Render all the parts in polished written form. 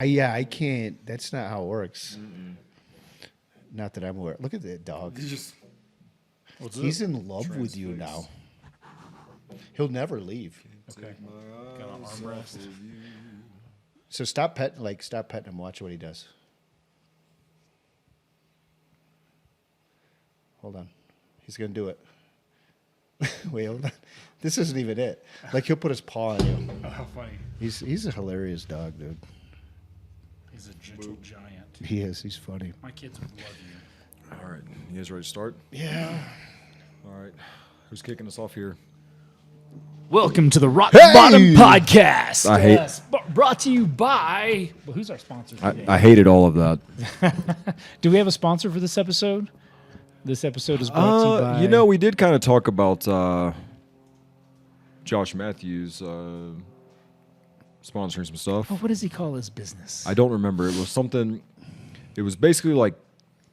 Yeah, I can't. That's not how it works. Not that I'm aware. Look at that dog. He's in love with you now. He'll never leave. Okay. Got an armrest. So stop petting him. Watch what he does. Hold on. He's going to do it. Wait, hold on. This isn't even it. Like, he'll put his paw on you. Oh, how funny. He's a hilarious dog, dude. He's a gentle giant. He is. He's funny. My kids would love you. All right. You guys ready to start? Yeah. All right. Who's kicking us off here? Welcome to the Rock Bottom Podcast. I hate- brought to you by. Well, who's our sponsor today? I hated all of that. Do we have a sponsor for this episode? This episode is brought to you by. You know, we did kind of talk about Josh Matthews sponsoring some stuff. Oh, what does he call his business? I don't remember. It was something. It was basically like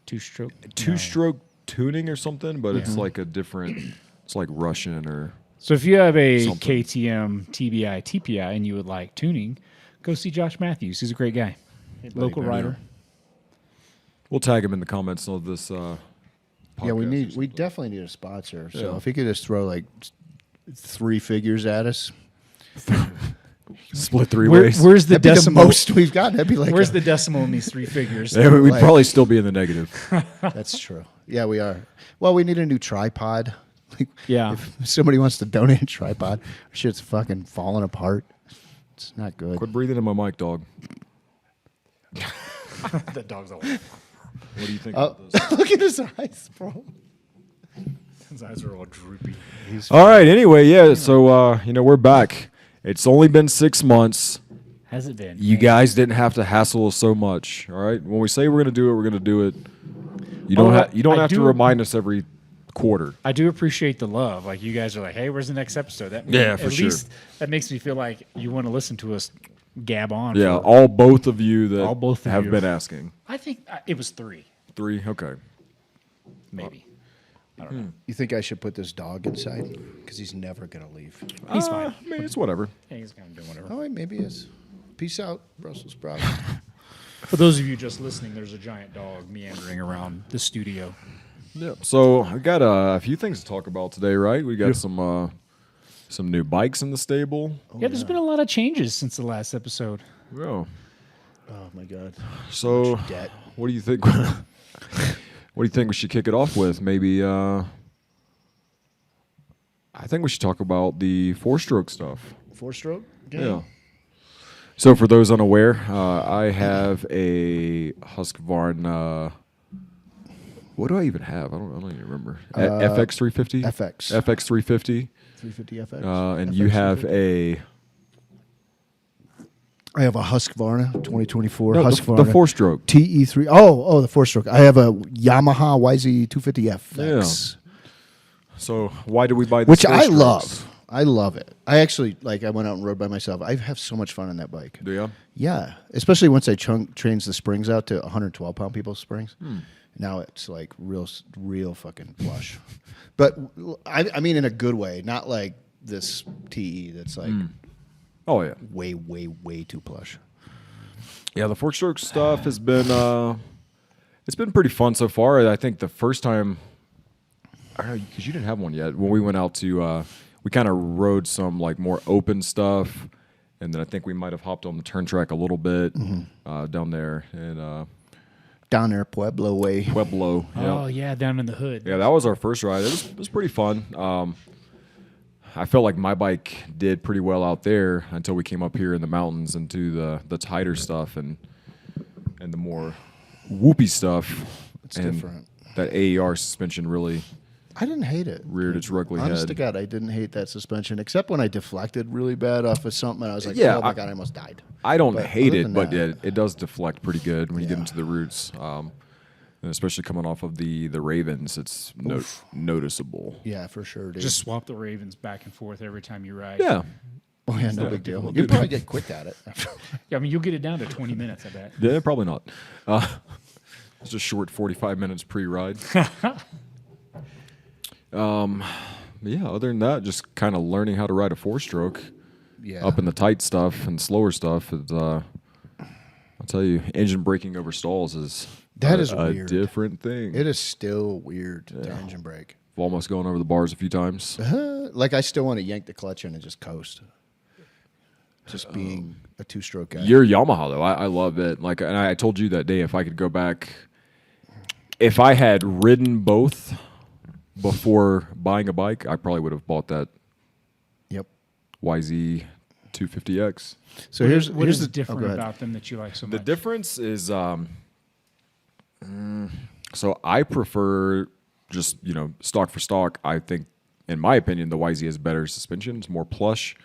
Two-stroke. two-stroke tuning or something, but it's like a different. It's like Russian or. So if you have a Something. KTM, TBI, TPI, and you would like tuning, go see Josh Matthews. He's a great guy. Local rider. We'll tag him in the comments of this. Yeah, podcast or we something. definitely need a sponsor. So Yeah. if he could just throw like 3 figures at us, split three ways. Where's the that'd be the decimal? most we've got. That'd be like Where's the decimal in these 3 figures? Yeah, we'd like- probably still be in the negative. That's true. Yeah, we are. Well, we need a new tripod. Like, Yeah. If somebody wants to donate a tripod, shit's fucking falling apart. It's not good. Quit breathing in my mic, dog. The dog's all. What do you think about this? Look at his eyes, bro. His eyes are all droopy. All right. Anyway, yeah. So we're back. It's only been 6 months. Has it been? You guys didn't have to hassle us so much. All right. When we say we're gonna do it, we're gonna do it. You don't Well, You don't I have to do- remind us every quarter. I do appreciate the love. Like, you guys are like, hey, where's the next episode? That Yeah, for at sure. least that makes me feel like you want to listen to us gab on. Yeah. for- Both of you that All both of have you. been asking. I think it was 3, 3. Okay. maybe. I don't know. You think I should put this dog inside? Because he's never going to leave. He's fine. I mean, it's whatever. Yeah, he's kind of doing whatever. Oh, wait, maybe he is. Peace out, Brussels sprouts. For those of you just listening, there's a giant dog meandering around the studio. Yeah. So I got a few things to talk about today, right? We got some new bikes in the stable. Yeah, there's been a lot of changes since the last episode. Yeah. Oh, my God. So Debt. what do you think? What do you think we should kick it off with? Maybe I think we should talk about the 4-stroke stuff. 4-stroke? Yeah. So for those unaware, I have a Husqvarna. What do I even have? I don't even remember. FX350. FX. FX350. 350 FX. And FX you have 350. I have a Husqvarna 2024 the Husqvarna. 4-stroke. TE3. Oh, the 4-stroke. I have a Yamaha YZ250FX. So why do we buy this? Which I love. I love it. I actually, I went out and rode by myself. I have so much fun on that bike. Do you? Yeah. Especially once I trains the springs out to 112-pound people's springs. Now it's like real fucking plush. But I mean in a good way, not like this TE that's like Oh yeah. way, way, way too plush. Yeah, the 4-stroke stuff has been it's been pretty fun so far. I think the first time, I don't know, because you didn't have one yet. When we went out to, we kind of rode some like more open stuff, and then I think we might have hopped on the turn track a little bit down there in Down there, Pueblo way. Pueblo. Oh, yeah, down in the hood. Yeah, that was our first ride. It was pretty fun. I felt like my bike did pretty well out there until we came up here in the mountains and to the tighter stuff and the more whoopy stuff. It's and different. That AER suspension really I didn't hate it. reared its ugly Honest head. to God, I didn't hate that suspension, except when I deflected really bad off of something, and I was like, Yeah, oh my God, I almost died. I don't But hate other it, than but that- it does deflect pretty good when you get Yeah. into the roots. And especially coming off of the Ravens, it's noticeable. Yeah, for sure, dude. Just swap the Ravens back and forth every time you ride. Yeah. oh, yeah, no big deal. You'd probably get quick at it. Yeah, I mean, you'll get it down to 20 minutes, I bet. Yeah, probably not. It's a short 45 minutes pre-ride. Yeah, other than that, just kind of learning how to ride a 4-stroke Yeah. up in the tight stuff and slower stuff. It's, I'll tell you, engine braking over stalls is That is a weird. different thing. It is still weird, the engine brake. I've almost gone over the bars a few times. Like, I still want to yank the clutch in and just coast. Just being a two-stroke guy. Your Yamaha, though, I love it. Like, and I told you that day, if I could go back, if I had ridden both before buying a bike, I probably would have bought that Yep. YZ 250X. So What is the different go ahead. about them that you like so The much? difference is, so I prefer just, stock for stock. I think, in my opinion, the YZ has better suspension. It's more plush.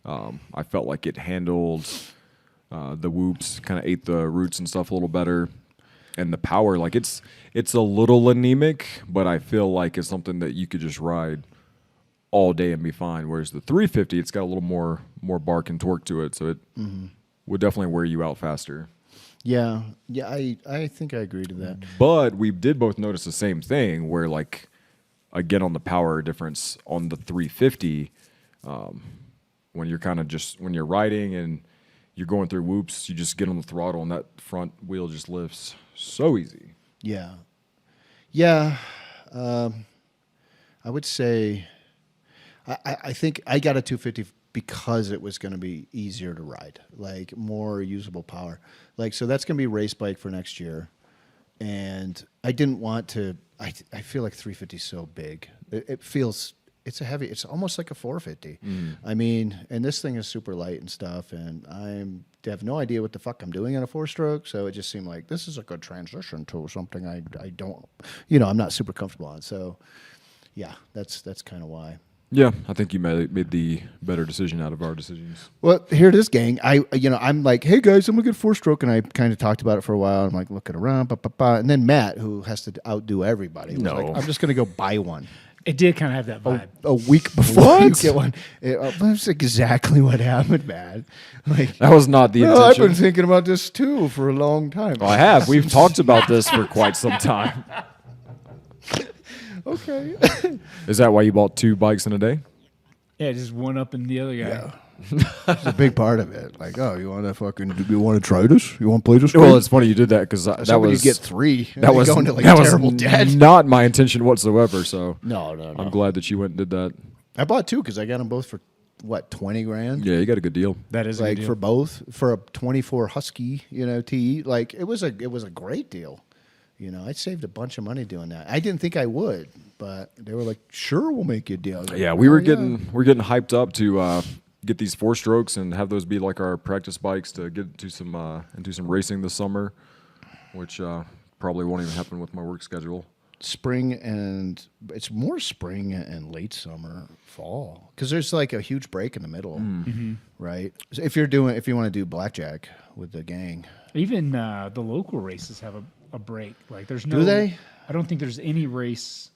I felt like it handled the whoops, kind of ate the roots and stuff a little better. And the power, like it's a little anemic, but I feel like it's something that you could just ride all day and be fine. Whereas the 350, it's got a little more bark and torque to it, so it would definitely wear you out faster. Yeah. I think I agree to that. But we did both notice the same thing, where like again on the power difference on the 350, when you're kind of just when you're riding and you're going through whoops, you just get on the throttle and that front wheel just lifts so easy. Yeah. Yeah. I would say I think I got a 250 because it was going to be easier to ride, like more usable power. Like, so that's going to be a race bike for next year. And I didn't want to, I feel like 350 is so big. It feels, it's it's almost like a 450. I mean, and this thing is super light and stuff. And I have no idea what the fuck I'm doing on a 4-stroke. So it just seemed like this is a good transition to something I don't, I'm not super comfortable on. So yeah, that's kind of why. Yeah, I think you made the better decision out of our decisions. Well, here it is, gang. I'm like, hey guys, I'm gonna get 4-stroke, and I kind of talked about it for a while. I'm like looking around, and then Matt, who has to outdo everybody, was like, I'm just gonna go buy one. It did kind of have that vibe. A week before you get one, that's exactly what happened, man. Like, That was not the I've intention. been thinking about this too for a long time. Well, I have. We've talked about this for quite some time. Okay. Is that why you bought 2 bikes in a day? Yeah, just one up in the other guy. Yeah. It's a big part of it. Like, oh, you want to try this? You want to play this? Well, it's funny you did that because that Somebody was get 3. that was going to like that was terrible debt. not my intention whatsoever. So No. I'm glad that you went and did that. I bought 2 because I got them both for what, 20 grand? Yeah, you got a good deal. That is a Like good deal. for both, for a 24 Husky, TE. Like it was a great deal. I saved a bunch of money doing that. I didn't think I would, but they were like, "Sure, we'll make you a deal." Like, Yeah, we were "Oh, getting hyped up to get these 4-strokes and have those be like our practice bikes to get into some racing this summer, which probably won't even happen with my work schedule. spring and it's more spring and late summer, fall, because there's like a huge break in the middle, right? So if you want to do blackjack with the gang, Even the local races have a break. Like there's no. do they? I don't think there's any race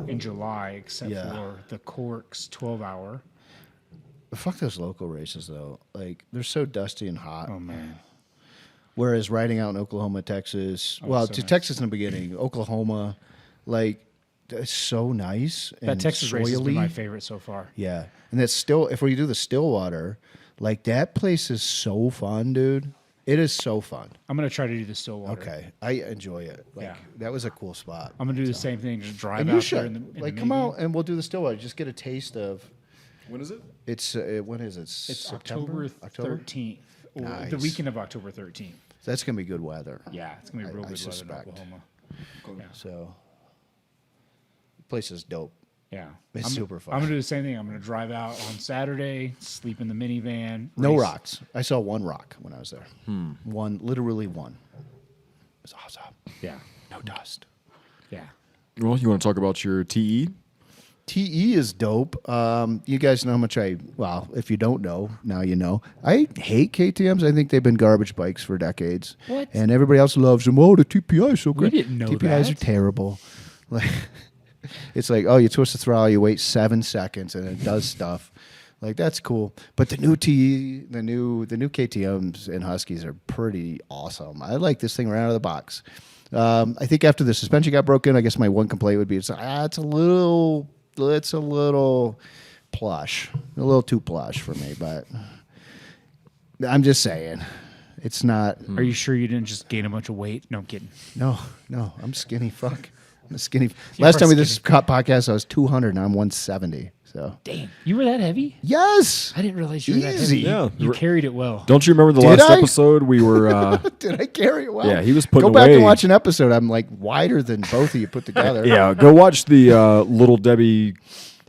in July except Yeah. for the Corks 12-hour. Fuck those local races though. Like they're so dusty and hot. Oh man. Whereas riding out in Oklahoma, Texas, well, so to nice. Texas in the beginning, Oklahoma, like it's so nice and That Texas race has been soily. my favorite so far. Yeah, and that's still if we do the Stillwater, like that place is so fun, dude. It is so fun. I'm gonna try to do the Stillwater. Okay, I enjoy it. Like Yeah. that was a cool spot. I'm gonna do the same thing. Just drive And out you there should in the like minivan. come out and we'll do the Stillwater. Just get a taste of. When is it? It's when is it? It's September? October 13th, or the Nice. weekend of October 13th. So that's gonna be good weather. Yeah, it's gonna be real I good weather in suspect. Oklahoma. So, the place is dope. Yeah, It's super fun. I'm gonna do the same thing. I'm gonna drive out on Saturday, sleep in the minivan. No race. rocks. I saw one rock when I was there. One, literally one. It was awesome. Yeah, No dust. yeah. Well, you want to talk about your TE? TE is dope. You guys know how much well, if you don't know, now you know. I hate KTMs. I think they've been garbage bikes for decades. What? And everybody else loves them. Oh, the TPI is so We great. didn't know TPIs that. are terrible. Like, it's like, oh, you twist the throttle, you wait 7 seconds, and it does stuff. Like, that's cool. But the new TE, the new KTMs and Huskies are pretty awesome. I like this thing right out of the box. I think after the suspension got broken, I guess my one complaint would be it's a little plush, a little too plush for me. But I'm just saying, It's not. Are you sure you didn't just gain a bunch of weight? No, I'm kidding. No, I'm skinny. Fuck. I'm a skinny. You Last are time we did this skinny. podcast, I was 200 and I'm 170. So Damn, you were that heavy? yes. I didn't realize you were that Easy. heavy. Yeah. You carried it well. Don't you remember the Did last I? episode we were? Did I carry it well? Yeah, he was putting Go back away- and watch an episode. I'm like wider than both of you put together. Yeah, go watch the Little Debbie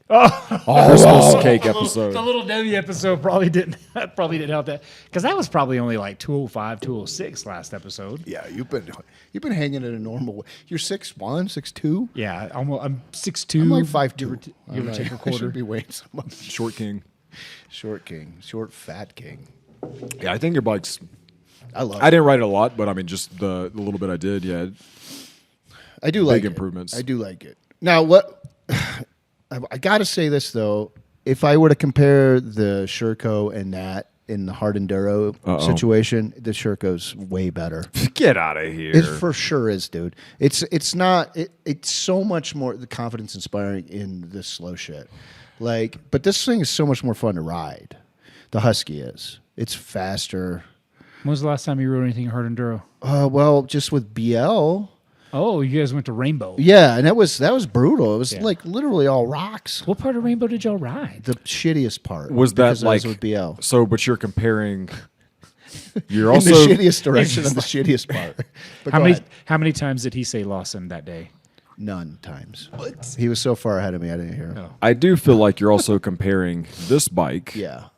Christmas cake episode. The Little Debbie episode probably didn't help that because that was probably only like 205, 206 last episode. Yeah, you've been hanging at a normal way. You're 6'1", 6'2". Yeah, almost. I'm 6'2". I'm like 5'2". Give or take a I quarter. should be weighing so much. Short King. Short king, short fat king. Yeah, I think your bike's. I love. I didn't ride it a lot, but I mean, just the little bit I did, yeah. I do like it. improvements. I do like it. Now, what I got to say this though, if I were to compare the Sherco and that in the hard enduro situation, the Sherco's way better. Get out of here. It for sure is, dude. It's not. It's so much more the confidence inspiring in this slow shit. Like, but this thing is so much more fun to ride. The Husky is. It's faster. When was the last time you rode anything hard enduro? Well, just with BL. Oh, you guys went to Rainbow. Yeah, and that was brutal. It was Yeah. like literally all rocks. What part of Rainbow did y'all ride? The shittiest part Was that because I like with BL? So, but you're comparing. You're In also the shittiest direction of the shittiest part. But How go many ahead. how many times did he say Lawson that day? None times. What? He was so far ahead of me, I didn't hear him. No. I do feel like you're also comparing this bike Yeah,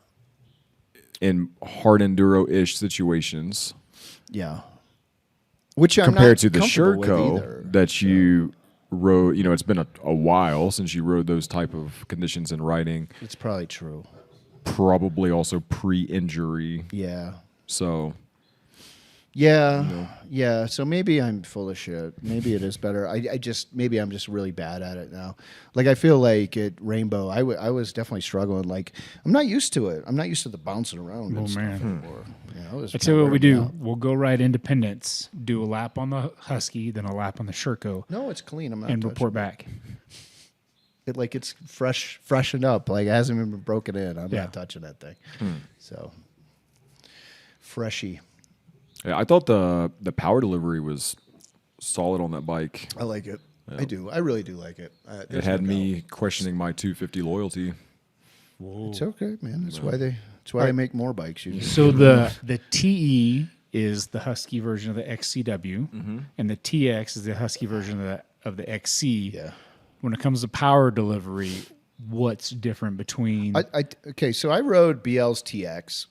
in hard enduro-ish situations yeah. Which I'm compared not to the comfortable with Sherco either. that you rode. You know, it's been a while since you rode those type of conditions in riding. It's probably true. Probably also pre-injury. Yeah. So Yeah. So maybe I'm full of shit. Maybe it is better. I just maybe I'm just really bad at it now. Like I feel like at Rainbow, I was definitely struggling. Like I'm not used to it. I'm not used to the bouncing around and stuff man. anymore. You know, it's I tell you what we wearing me do. out. We'll go ride Independence, do a lap on the Husky, then a lap on the Sherco, No, it's clean. I'm not and touching report it. back. It like it's freshened up. Like it hasn't even been broken in. I'm Yeah. not touching that thing. So freshy. yeah, I thought the power delivery was solid on that bike. I like it. I do. I really do like it. It There's had no me doubt. questioning my 250 loyalty. It's okay, man. That's why they make more bikes. Usually. So the TE is the Husky version of the XCW, and the TX is the Husky version of the XC. Yeah. When it comes to power delivery, what's different between? Okay, so I rode BL's TX.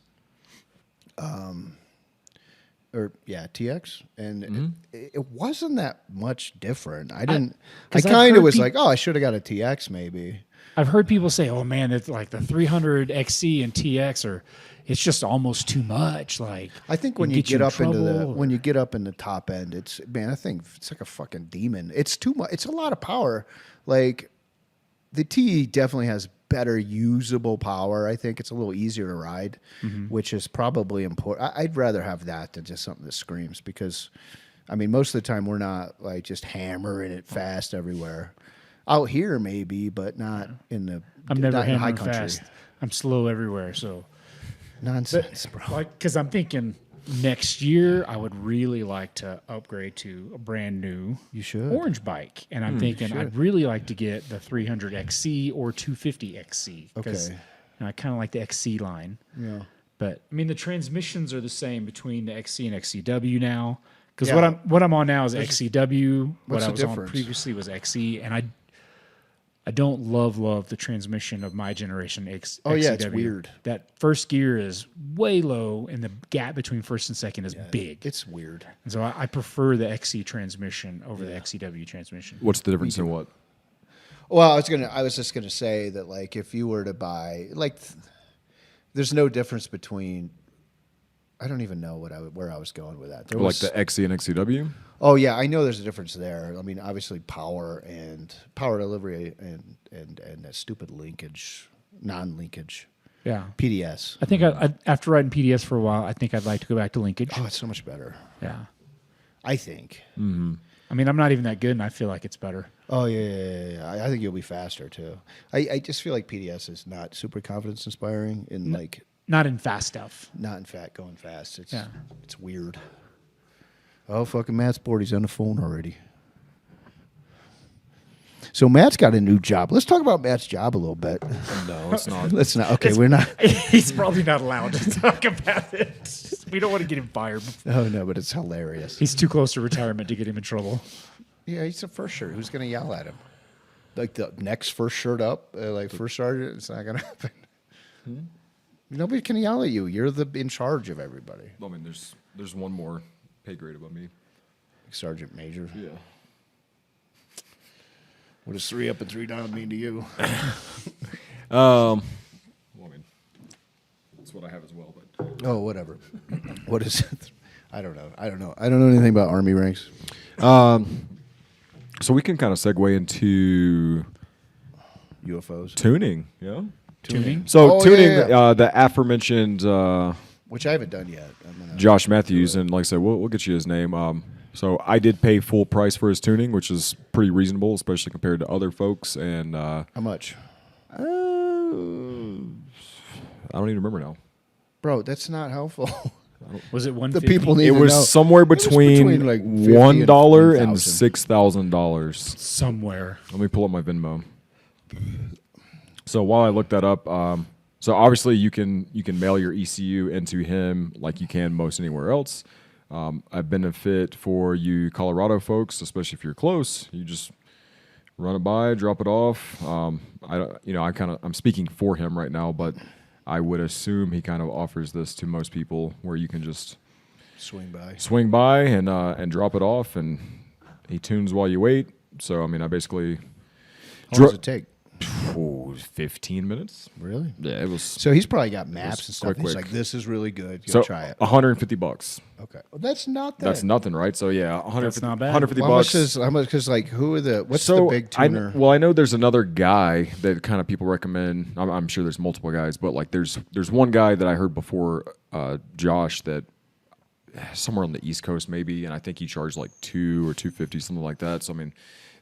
TX, and it wasn't that much different. I didn't. I 'cause I've kind of heard was peop- like, oh, I should have got a TX maybe. I've heard people say, "Oh man, it's like the 300 XC and TX are, it's just almost too much." Like I think when you get get in up into the trouble, when you get up in the top end, it's man, I think it's like a fucking demon. It's too much. It's a lot of power. Like the TE definitely has better usable power. I think it's a little easier to ride, which is probably important. I'd rather have that than just something that screams because, I mean, most of the time we're not like just hammering it fast everywhere. Out here maybe, but not in the I'm never not in the high hammering country. fast. I'm slow everywhere. So, Nonsense, bro. like, because I'm thinking next year I would really like to upgrade to a brand new You should. orange bike, and I'm thinking I'd really like to get the 300 XC or 250 XC because Okay. I kind of like the XC line. Yeah. But I mean, the transmissions are the same between the XC and XCW now. Because Yeah. what I'm on now is XCW. What what's I the was on difference? previously was XC, and I don't love the transmission of my generation Oh, yeah, it's XCW. weird. That first gear is way low, and the gap between first and second is big. It's weird. And so I prefer the XC transmission over the XCW transmission. What's the difference in what? Well, I was just gonna say that like if you were to buy there's no difference between. I don't even know where I was going with that. There Like was, the XC and XCW? oh yeah, I know there's a difference there. I mean, obviously power delivery and that stupid linkage, non-linkage, Yeah. PDS. I think after riding PDS for a while, I think I'd like to go back to linkage. Oh, it's so much better. Yeah. I think. I mean, I'm not even that good, and I feel like it's better. Oh yeah. I think you'll be faster too. I just feel like PDS is not super confidence inspiring in like Not in fast stuff. Not in fact going fast. It's Yeah. it's weird. Oh, fucking Matt's bored. He's on the phone already. So Matt's got a new job. Let's talk about Matt's job a little bit. No, it's not. Let's not. Okay, we're not. He's probably not allowed to talk about it. We don't want to get him fired. Oh no, but it's hilarious. He's too close to retirement to get him in trouble. Yeah, he's the first shirt. Who's gonna yell at him? Like the next first shirt up, like first sergeant. It's not gonna happen. Nobody can yell at you. You're in charge of everybody. I mean, there's one more pay grade above me. Sergeant Major. Yeah. What does 3 up and 3 down mean to you? Well, I mean, that's what I have as well. But Oh, whatever. What is it? I don't know. I don't know anything about Army ranks. so we can kind of segue into UFOs. tuning. Yeah. Tuning? So Oh, tuning, yeah. the aforementioned Which I haven't done yet. I'm gonna Josh Matthews, and like I said, we'll get you his name. So I did pay full price for his tuning, which is pretty reasonable, especially compared to other folks. And How much? I don't even remember now. Bro, that's not helpful. Was it The 150? people need It to was know. somewhere It was between like 50 $1 and $1,000. $6,000. Somewhere. Let me pull up my Venmo. So while I look that up, so obviously you can mail your ECU into him like you can most anywhere else. A benefit for you Colorado folks, especially if you're close, you just run it by, drop it off. I'm speaking for him right now, but I would assume he kind of offers this to most people where you can just swing by and drop it off, and he tunes while you wait. So I mean, I basically How long does it take? 15 minutes. Really? Yeah, it was. So he's probably got maps and stuff. quick. He's like, this is really good. Go So try it. $150. Okay. Well, that's not that. That's nothing, right? So yeah, 150, That's not bad. 150 Well, bucks. how much? Because like, who are the? What's the big tuner? I know there's another guy that kind of people recommend. I'm sure there's multiple guys, but like there's one guy that I heard before, Josh, that somewhere on the East Coast maybe, and I think he charged like $2 or $250, something like that. So I mean,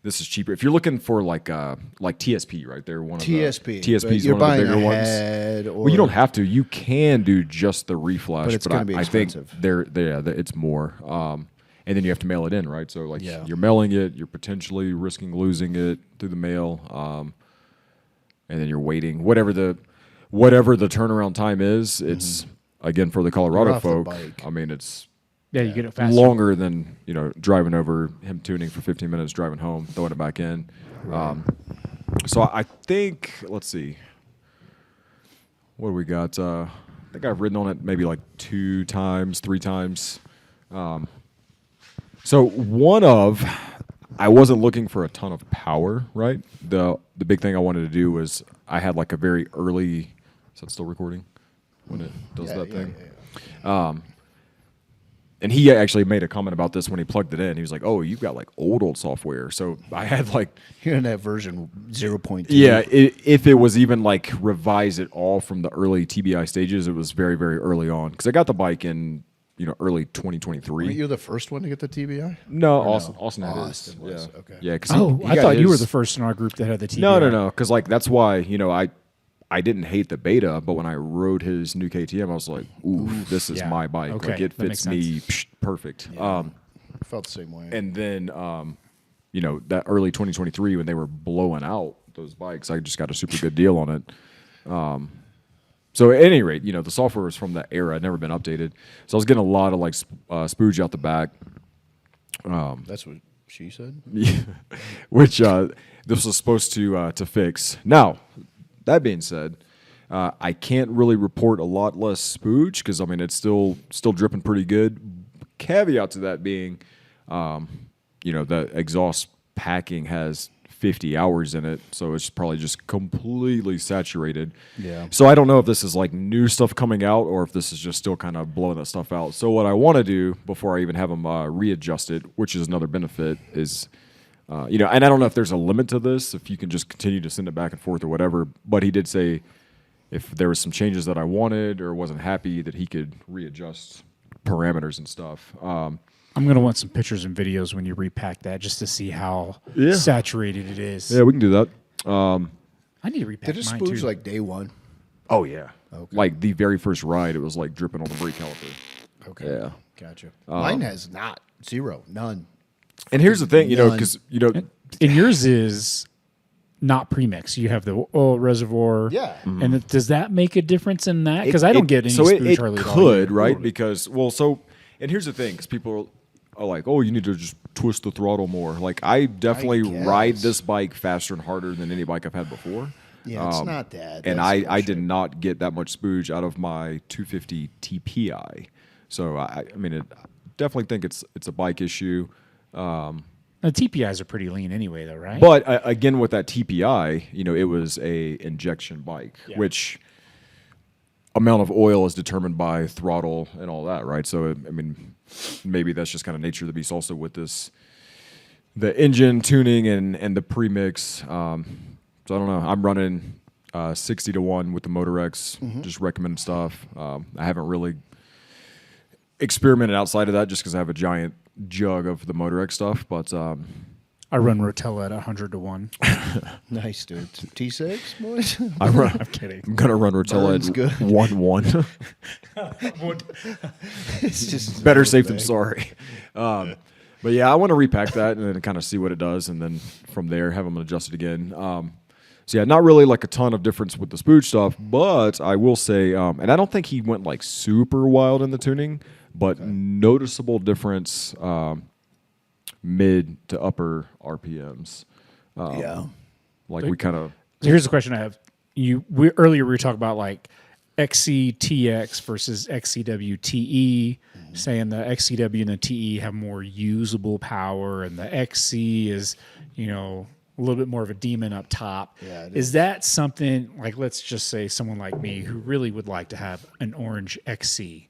this is cheaper if you're looking for like TSP, right? They're one of TSP. The TSP is you're one of the buying bigger a head, ones. or Well, you don't have to. You can do just the reflash, But it's gonna be I think expensive. it's more. And then you have to mail it in, right? So like Yeah. you're mailing it, you're potentially risking losing it through the mail, and then you're waiting. Whatever the turnaround time is, it's again for the Colorado You're off the folk. bike. I mean, it's Yeah, you get it faster. longer than driving over, him tuning for 15 minutes, driving home, throwing it back in. So I think, let's see, what do we got? I think I've ridden on it maybe like 2 times, 3 times. So I wasn't looking for a ton of power, right? The big thing I wanted to do was I had like a very early. Is that still recording when it does that thing? Yeah. And he actually made a comment about this when he plugged it in. He was like, "Oh, you've got like old software." So I had like, You're in that version 0.2. yeah, if it was even like revised at all from the early TBI stages, it was very, very early on. Because I got the bike in early 2023. Weren't you the first one to get the TBI? No, Or Austin had his. Austin was, Yeah. okay. Yeah. 'Cause Oh, he I got thought you were his- the first in our group that had the TV. No. Because like that's why I didn't hate the beta, but when I rode his new KTM, I was like, "Ooh, this is yeah. my bike. Okay, Like it that fits makes me perfect." Felt the same way. And then, that early 2023 when they were blowing out those bikes, I just got a super good deal on it. So at any rate, the software was from that era. I'd never been updated. So I was getting a lot of like spooge out the back. That's what she said. Which this was supposed to fix. Now, that being said, I can't really report a lot less spooge because I mean it's still dripping pretty good. Caveat to that being, the exhaust packing has 50 hours in it, so it's probably just completely saturated. Yeah. So I don't know if this is like new stuff coming out or if this is just still kind of blowing that stuff out. So what I want to do before I even have them readjust it, which is another benefit, is and I don't know if there's a limit to this, if you can just continue to send it back and forth or whatever, but he did say if there was some changes that I wanted or wasn't happy that he could readjust parameters and stuff. I'm going to want some pictures and videos when you repack that just to see how saturated it is. Yeah, we can do that. I need to repack Did it mine spooge too. like day one? Oh yeah. Okay. Like the very first ride, it was like dripping on the brake caliper. Okay. Yeah. Gotcha. Mine has not. Zero. None. And here's the thing, None. because And yours is not premix. You have the oil reservoir. Yeah. And does that make a difference in that? Because I don't get any so spooch it hardly at all could, either. right? Because and here's the thing, because people are like, oh, you need to just twist the throttle more. Like I definitely ride guess. this bike faster and harder than any bike I've had before. Yeah, it's not that. And That's I did bullshit. not get that much spooge out of my 250 TPI. So I definitely think it's a bike issue. The TPIs are pretty lean anyway, though, right? But again, with that TPI, it was a injection bike, which amount of oil is determined by throttle and all that, right? So maybe that's just kind of nature of the beast. Also with the engine tuning and the premix. So I don't know. I'm running 60-1 with the Motor X, just recommended stuff. I haven't really experimented outside of that just because I have a giant jug of the Motor X stuff, but I run Rotella at 100-1. Nice, dude. T6, boys? I'm kidding. I'm gonna run Rotella Burns at good. 1-1. It's just Better a safe little than thing. sorry. But yeah, I want to repack that and then kind of see what it does, and then from there have them adjust it again. So yeah, not really like a ton of difference with the spooge stuff, but I will say, and I don't think he went like super wild in the tuning, but noticeable difference mid to upper RPMs. Yeah. Like we kind of So here's the question I have. Earlier we were talking about like XCTX versus XCWTE, saying the XCW and the TE have more usable power, and the XC is, a little bit more of a demon up top. Yeah, it is that something like, let's just say someone like me who really would like to have an orange XC?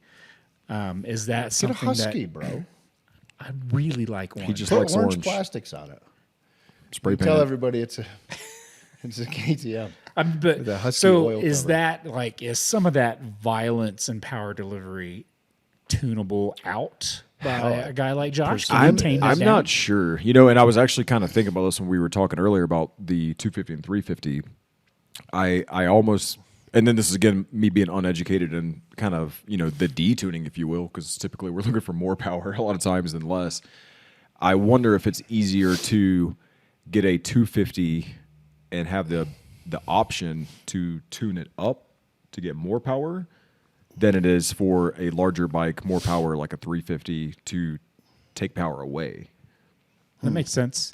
Is that Get a something Husky, that bro. I really like orange? just Put likes orange orange. plastics on it. spray Tell paint. everybody it's a KTM. But The Husky so oil is cover. that like, is some of that violence and power delivery tunable out by a guy like Josh? Can you tame that I'm down? not sure. And I was actually kind of thinking about this when we were talking earlier about the 250 and 350. I almost, and then this is again me being uneducated and kind of the detuning, if you will, because typically we're looking for more power a lot of times than less. I wonder if it's easier to get a 250 and have the option to tune it up to get more power than it is for a larger bike, more power like a 350 to take power away. That makes sense.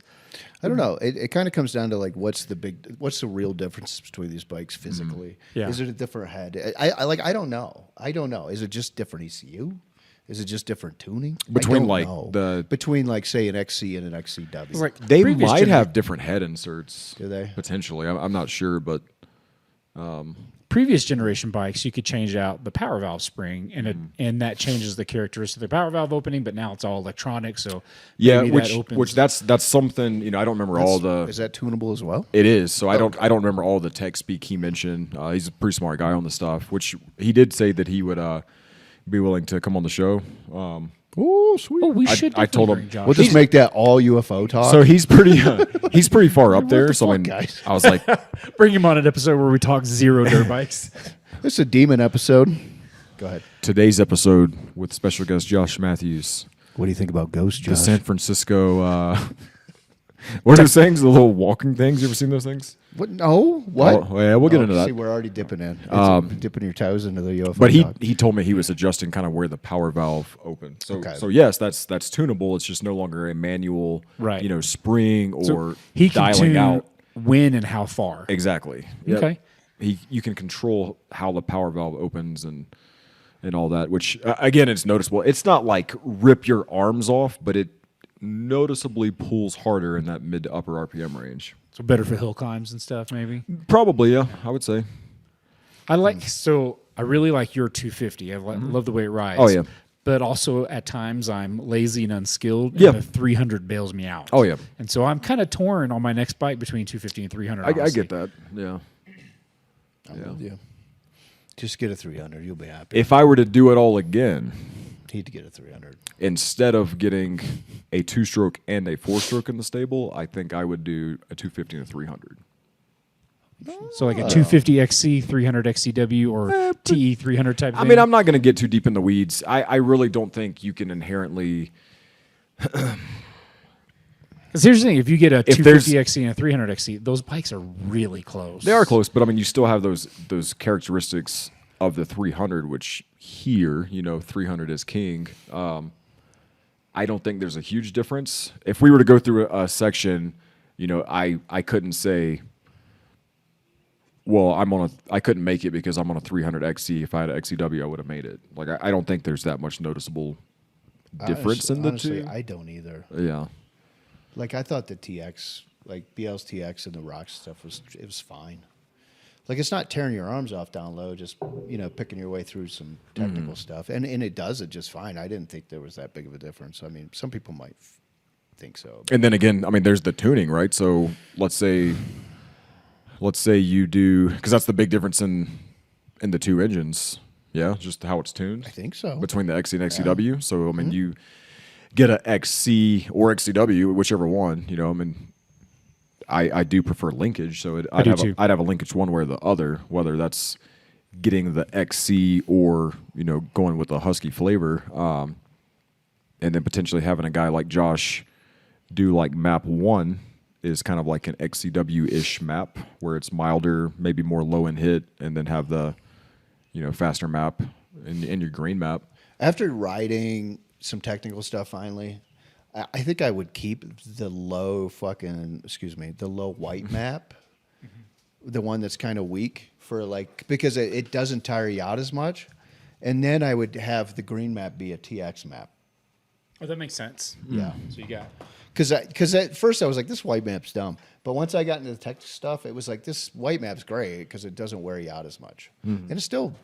I don't know. It kind of comes down to like what's the real difference between these bikes physically? Yeah. Is it a different head? I don't know. Is it just different ECU? Is it just different tuning? Between, I don't like, know. between like say an XC and an XCW. It's like They previous might gener- have different head inserts. Do they? Potentially. I'm not sure, but previous generation bikes, you could change out the power valve spring, and that changes the characteristic of the power valve opening. But now it's all electronic, so yeah, maybe that opens. which that's something I don't remember all the. Is that tunable as well? It is. So I don't remember all the tech speak he mentioned. He's a pretty smart guy on the stuff, which he did say that he would be willing to come on the show. Oh, sweet! Oh, we should. I told definitely him bring Josh. We'll just make that all UFO talk. So he's pretty far up there. the So fuck, I mean, guys? I was like, bring him on an episode where we talk zero dirt bikes. This is a demon episode. Go ahead. today's episode with special guest Josh Matthews, What do you think about Ghost, the Josh? San Francisco. What are those things? The little walking things? You ever seen those things? What? No. What? Oh, yeah, we'll get into that. See, we're already dipping in. It's dipping your toes into the UFO. But talk. he told me he was adjusting kind of where the power valve opened. So Okay. so yes, that's tunable. It's just no longer a manual, Right. spring or So he can dialing tune out. when and how far. Exactly. Yep. Okay. You can control how the power valve opens and all that. Which again, it's noticeable. It's not like rip your arms off, but it noticeably pulls harder in that mid to upper RPM range. So better for hill climbs and stuff, maybe. Probably, yeah. I would say. I really like your 250. I love the way it rides. Oh, yeah. But also at times I'm lazy and unskilled. Yeah. And the 300 bails me out. Oh, yeah. And so I'm kind of torn on my next bike between 250 and 300. I honestly. get that. Yeah. I'm with you. Just get a 300. You'll be happy. If I were to do it all again, Need to get a 300. instead of getting a 2-stroke and a 4-stroke in the stable, I think I would do a 250 and a 300. So like a 250 XC, 300 XCW, or TE 300 type thing? I mean, I'm not going to get too deep in the weeds. I really don't think you can inherently... Because here's the thing. If you get a 250 XC and a 300 XC, those bikes are really close. They are close, but I mean, you still have those characteristics of the 300, which here, 300 is king. I don't think there's a huge difference. If we were to go through a section, I couldn't say... Well, I couldn't make it because I'm on a 300 XC. If I had an XCW, I would have made it. Like, I don't think there's that much noticeable difference in the honestly, two. I don't either. Yeah. Like, I thought the TX, like BL's TX and the Rocks stuff was fine. Like, it's not tearing your arms off down low, just, picking your way through some technical stuff. And it does it just fine. I didn't think there was that big of a difference. I mean, some people might think so. And then again, I mean, there's the tuning, right? So let's say you do, because that's the big difference in the two engines. Yeah, just how it's tuned. I think so. Between the XC and XCW. Yeah. So, I mean, you get a XC or XCW, whichever one, I mean, I do prefer linkage. So I'd have a linkage one way or the other, whether that's getting the XC or, going with the Husky flavor. And then potentially having a guy like Josh do like map 1 is kind of like an XCW-ish map where it's milder, maybe more low in hit, and then have the, faster map in your green map. After riding some technical stuff finally, I think I would keep the low white map, the one that's kind of weak because it doesn't tire you out as much. And then I would have the green map be a TX map. Oh, that makes sense. Yeah. So you got... Because at first I was like, this white map's dumb. But once I got into the tech stuff, it was like, this white map's great because it doesn't wear you out as much. And it still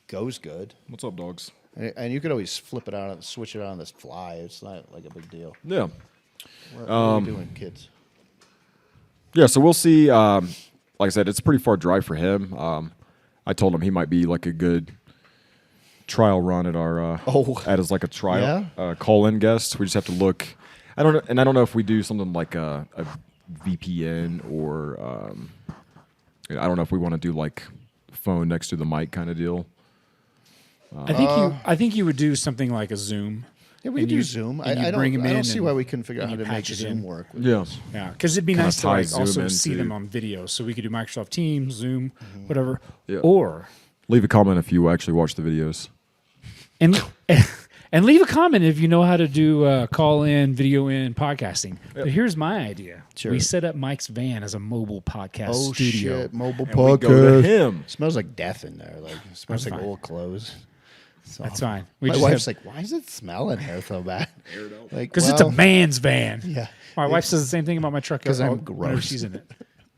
goes good. What's up, dogs? And you could always flip it out, switch it on this fly. It's not like a big deal. Yeah. What are we doing, kids? Yeah, so we'll see. Like I said, it's a pretty far drive for him. I told him he might be like a good trial run at our as like a trial call-in guest. We just have to look... I don't know if we do something like a VPN or I don't know if we want to do like phone next to the mic kind of deal. I think you would do something like a Zoom. Yeah, we could do Zoom. I don't see why we couldn't figure out how to make Zoom work. Yeah, because it'd be nice to like also see them on video, so we could do Microsoft Teams, Zoom, whatever. Yeah. Or leave a comment if you actually watch the videos. And leave a comment if you know how to do call in, video in, podcasting. Yep. But here's my idea. Sure. We set up Mike's van as a mobile podcast studio. Shit, mobile podcast. We go to him. It smells like death in there. Like it smells like old clothes. So, that's fine. My wife's like, why does it smell in here so bad? Because it's a man's van. Yeah. My wife says the same thing about my truck. Because I'm gross. She's in it.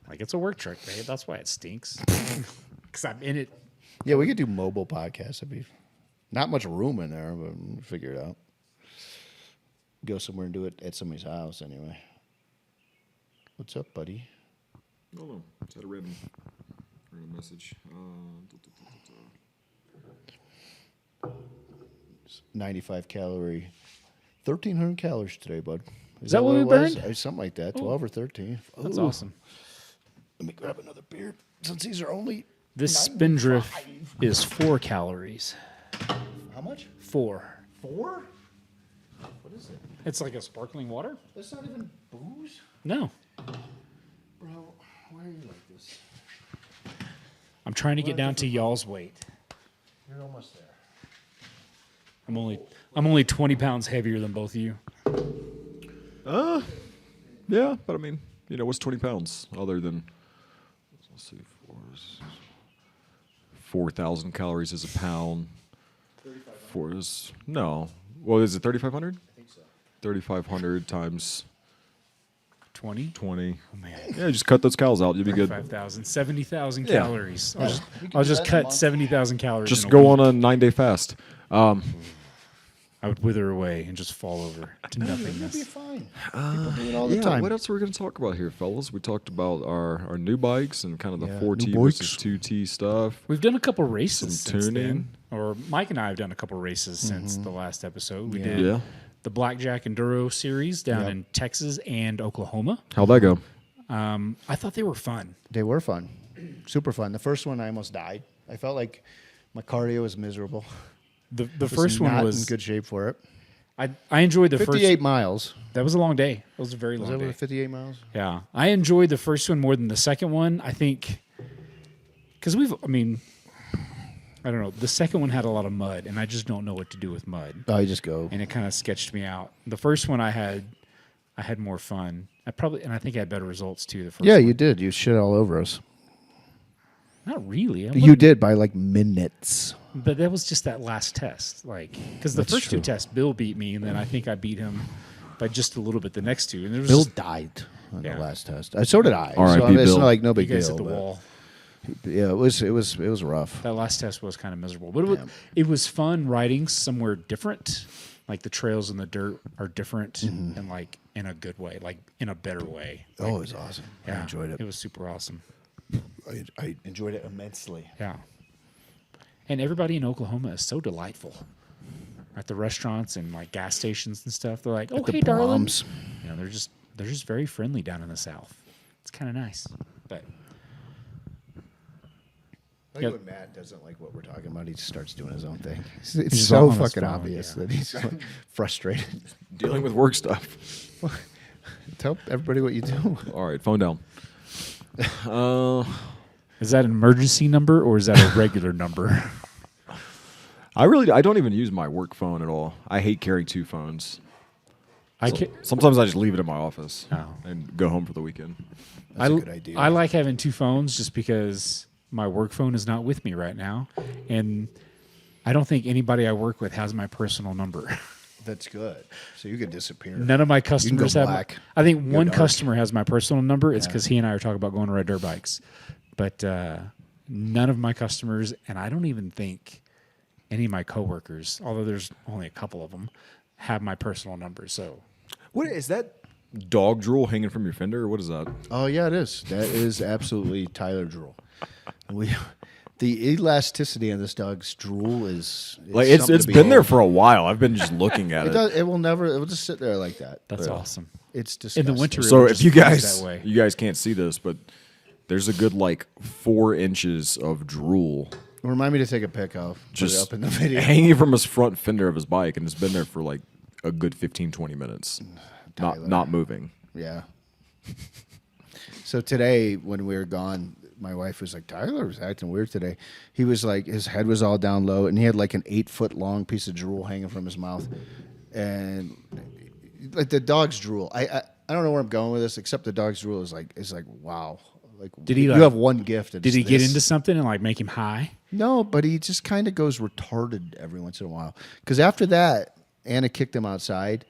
Like, it's a work truck, babe. That's why it stinks. Because I'm in it. Yeah, we could do mobile podcasts. It'd be... Not much room in there, but we'll figure it out. Go somewhere and do it at somebody's house anyway. What's up, buddy? No. Just had a random message. 95 calorie, 1,300 calories today, bud. Is that what we burned? Something like that, 12 or 13. That's awesome. Let me grab another beer since these are only. This Spindrift is 4 calories. How much? 4. 4? What is it? It's like a sparkling water. That's not even booze? No. Bro, why are you like this? I'm trying to get down to y'all's weight. You're almost there. I'm only 20 pounds heavier than both of you. Yeah, but I mean, what's 20 pounds other than, let's see, 4,000 calories is a pound. 3,500. No. Well, is it 3,500? I think so. 3,500 times 20. Oh, man. Yeah, just cut those calories out. You'll be good. 5,000, 70,000 calories. I'll just cut 70,000 calories. Just go on a 9-day fast. I would wither away and just fall over to nothingness. You'll be fine. People do it all the time. What else are we going to talk about here, fellas? We talked about our new bikes and kind of the 4T versus 2T stuff. We've done a couple races Some since tuning. then. Or Mike and I have done a couple races since the last episode. We did the Blackjack Enduro Series down in Texas and Oklahoma. How'd that go? I thought they were fun. They were fun. Super fun. The first one, I almost died. I felt like my cardio was miserable. The Was first one not was in good shape for it. I enjoyed the 58 first. miles. That was a long day. It was a very Was long that day. what 58 miles? Yeah, I enjoyed the first one more than the second one. I think because I don't know. The second one had a lot of mud, and I just don't know what to do with mud, Oh, you just go. and it kind of sketched me out. The first one I had more fun. I think I had better results too. The first Yeah, one. you did. You shit all over us. Not really. You did by like minutes. But that was just that last test, because the That's first true. two tests, Bill beat me, and then I think I beat him by just a little bit the next two. And there was Bill just, died on Yeah. the last test. So did I. R.I.P. So it's Bill. not like no you big guys deal. at the but wall. Yeah, it was rough. That last test was kind of miserable, but it was fun riding somewhere different. Like the trails in the dirt are different, and like in a good way, like in a better way. Oh, it was awesome. I Yeah, enjoyed it. It was super awesome. I enjoyed it immensely. Yeah. And everybody in Oklahoma is so delightful. At the restaurants and like gas stations and stuff, they're like, "Oh, the hey, darling." bombs. You know, they're just very friendly down in the South. It's kind of nice. But I like Yep. when Matt doesn't like what we're talking about. He just starts doing his own thing. It's just so on his fucking phone, obvious yeah. that he's like, frustrated. Dealing with work stuff. Tell everybody what you do. All right, phone down. is that an emergency number or is that a regular number? I don't even use my work phone at all. I hate carrying two phones. I can Sometimes I just leave it in my office Oh. and go home for the weekend. That's a good idea. I like having two phones just because my work phone is not with me right now, and I don't think anybody I work with has my personal number. That's good. So you could disappear. None of my go customers have. black. I think one dark. customer has my personal number. It's because he and I are talking about going to ride dirt bikes, but none of my customers, and I don't even think any of my coworkers, although there's only a couple of them, have my personal number. So What is that? Dog drool hanging from your fender, or what is that? Oh yeah, it is. That is absolutely Tyler drool. The elasticity on this dog's drool is Like something it's to been there behold. for a while. I've been just looking at It it. does. It will never. It will just sit there like that. that's Yeah. awesome. It's In disgusting. the winter, So it if just you feels guys that way. you guys can't see this, but there's a good like 4 inches of drool Remind me to take a pic of. Put it just up in the video. hanging from his front fender of his bike, and it's been there for like a good 15-20 minutes, Tyler. not moving. Yeah. So today, when we were gone, my wife was like, Tyler was acting weird today. He was like, his head was all down low, and he had like an 8-foot long piece of drool hanging from his mouth. And like the dog's drool, I don't know where I'm going with this, except the dog's drool is like wow. Like, Did he, you like- have one gift. And Did he it's get this. into something and like make him high? No, but he just kind of goes retarded every once in a while. Because after that, Anna kicked him outside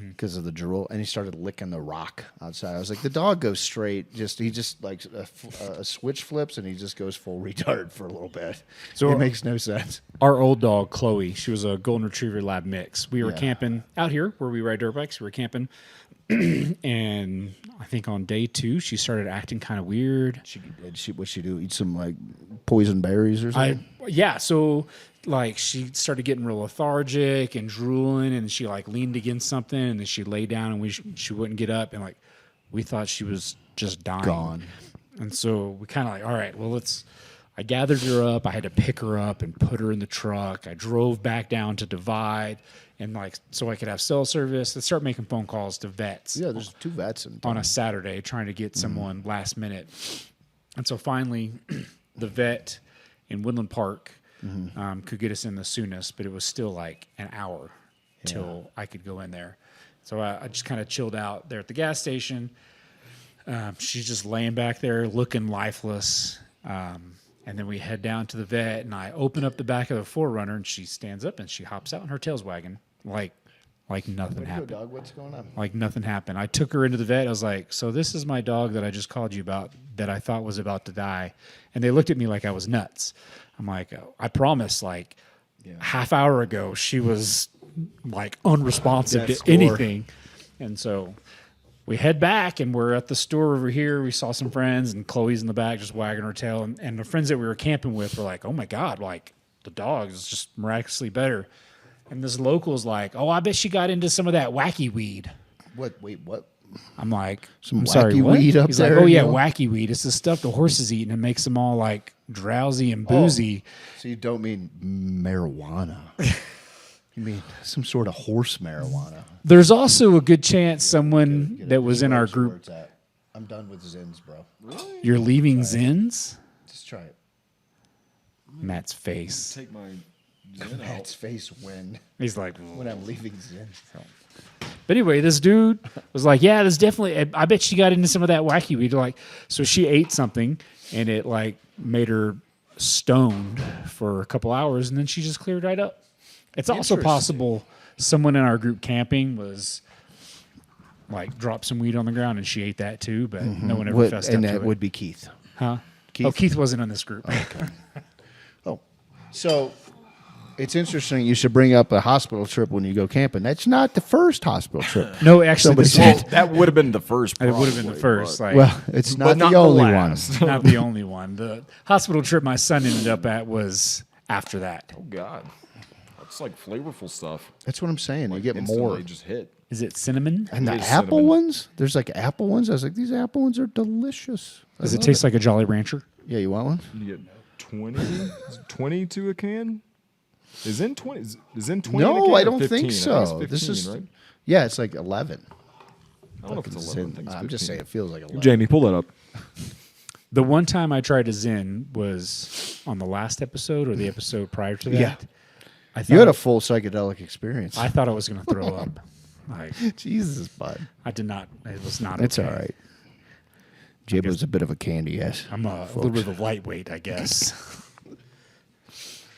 because of the drool, and he started licking the rock outside. I was like, the dog goes straight. He just like a switch flips, and he just goes full retard for a little bit. So- it makes no sense. Our old dog, Chloe, she was a golden retriever lab mix. We were Yeah. camping out here where we ride dirt bikes. We were camping. And I think on day 2, she started acting kind of weird. What'd she do? Eat some like poison berries or something? So like she started getting real lethargic and drooling, and she like leaned against something, and then she lay down, and she wouldn't get up, and like we thought she was just dying. Gone. And so we kind of like, all right, well, I gathered her up. I had to pick her up and put her in the truck. I drove back down to Divide, and like so I could have cell service. Let's start making phone calls to vets. Yeah, there's 2 vets in town. On a Saturday, trying to get someone last minute. And so finally, the vet in Woodland Park could get us in the soonest, but it was still like an hour till I could go in there. So I just kind of chilled out there at the gas station. She's just laying back there looking lifeless. And then we head down to the vet, and I open up the back of the 4Runner, and she stands up, and she hops out, and her tail's wagging like nothing happened. Dog, what's going on? Like nothing happened. I took her into the vet. I was like, so this is my dog that I just called you about that I thought was about to die. And they looked at me like I was nuts. I'm like, oh, I promise, like half hour ago, she was like unresponsive Death's to door. anything. And so we head back, and we're at the store over here. We saw some friends, and Chloe's in the back just wagging her tail. And the friends that we were camping with were like, oh my God, like the dog is just miraculously better. And this local's like, oh, I bet she got into some of that wacky weed. What? Wait, what? I'm like, Some I'm sorry, wacky what? weed up He's there, like, oh yeah, you know? wacky weed. It's the stuff the horses eat, and it makes them all like drowsy and boozy. So you don't mean marijuana. You mean some sort of horse marijuana. There's also a good chance someone that was in our group. Where it's at. I'm done with Zins, bro. You're leaving Zins? Just try it. Matt's face. Take my Matt's face when He's like, I'm leaving Zins. but anyway, this dude was like, yeah, this definitely, I bet she got into some of that wacky weed. Like, so she ate something and it like made her stoned for a couple hours and then she just cleared right up. It's also Interesting. possible someone in our group camping was like dropped some weed on the ground and she ate that too, but no one ever fessed up And to that it. would be Keith. Huh? Keith? Oh, Keith wasn't in this group. Oh, so it's interesting. You should bring up a hospital trip when you go camping. That's not the first hospital trip. No, actually, Somebody this said- was, That would have been the first. it would have been the probably, first. but- Like, Well, it's But not not the only one. last. not the only one. The hospital trip my son ended up at was after that. Oh God, that's like flavorful stuff. That's what I'm saying. You get Instantly more. just hit. Is it cinnamon? And the It is apple cinnamon. ones? There's like apple ones. I was like, these apple ones are delicious. Does it taste like a Jolly Rancher? Yeah, you want one? You get 20, is it 20 to a can. Is in 20? Is in 20? No, in a can I or don't 15? think it's so. 15, This is right. Yeah, it's like 11. I don't know if it's 11. I think it's I'm just 15. saying it feels like 11. Jamie, pull that up. The one time I tried a Zen was on the last episode or the episode prior to that. Yeah. I thought You had a full psychedelic experience. I thought I was going to throw up. Like, Jesus, bud. I did not. It was not. It's okay. all right. Jabba's a bit of a candy ass. I'm a little bit of a lightweight, I guess.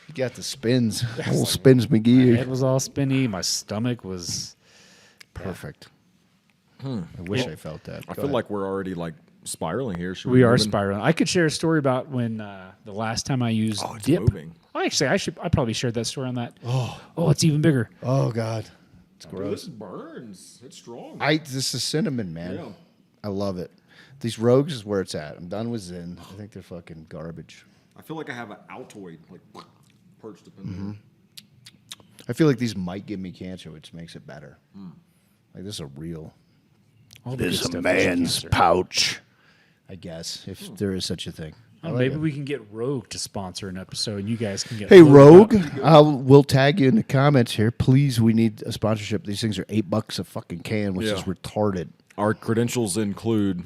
You got the spins. Whole spins McGee. Head was all spinny. My stomach was. Perfect. I wish I felt that. I Go feel ahead. like we're already like spiraling here. Should We are move in? spiraling. I could share a story about when the last time I used Oh, it's dip. moving. Oh, actually, I probably shared that story on that. Oh, it's even bigger. Oh God, it's Dude, gross. this burns. It's strong. This is cinnamon, man. Yeah. I love it. These Rogues is where it's at. I'm done with Zen. I think they're fucking garbage. I feel like I have an Altoid like perched up in there. I feel like these might give me cancer, which makes it better. Like this is a real. All the good stuff gives you cancer. pouch. I guess if there is such a thing. I Oh, like maybe it. we can get Rogue to sponsor an episode, and you guys can get. Hey loaded Rogue, up. we'll tag you in the comments here. Please, we need a sponsorship. These things are $8 a fucking can, which Yeah. is retarded. Our credentials include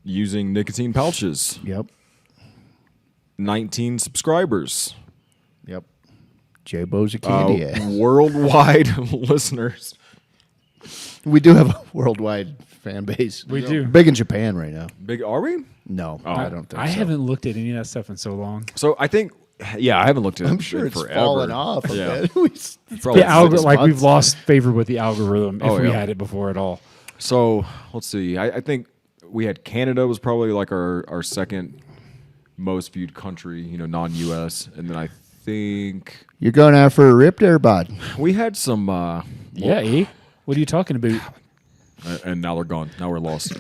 using nicotine pouches, Yep. 19 subscribers, Yep. J-Bo's a candy ass. worldwide listeners. We do have a worldwide fan base. We do. Big in Japan right now. Big are we? No, Oh. I don't think I so. haven't looked at any of that stuff in so long. So I think, yeah, I haven't looked at it. I'm sure in it's forever. fallen off a Yeah. bit. Probably The like algor- 6 like we've months. lost favor with the algorithm if Oh, we yeah. had it before at all. So let's see. I think we had Canada was probably like our second most viewed country, non-US, and then I think You're going out for a rip there, bud. we had some. Yeah, what are you talking about? And now they're gone. Now we're lost.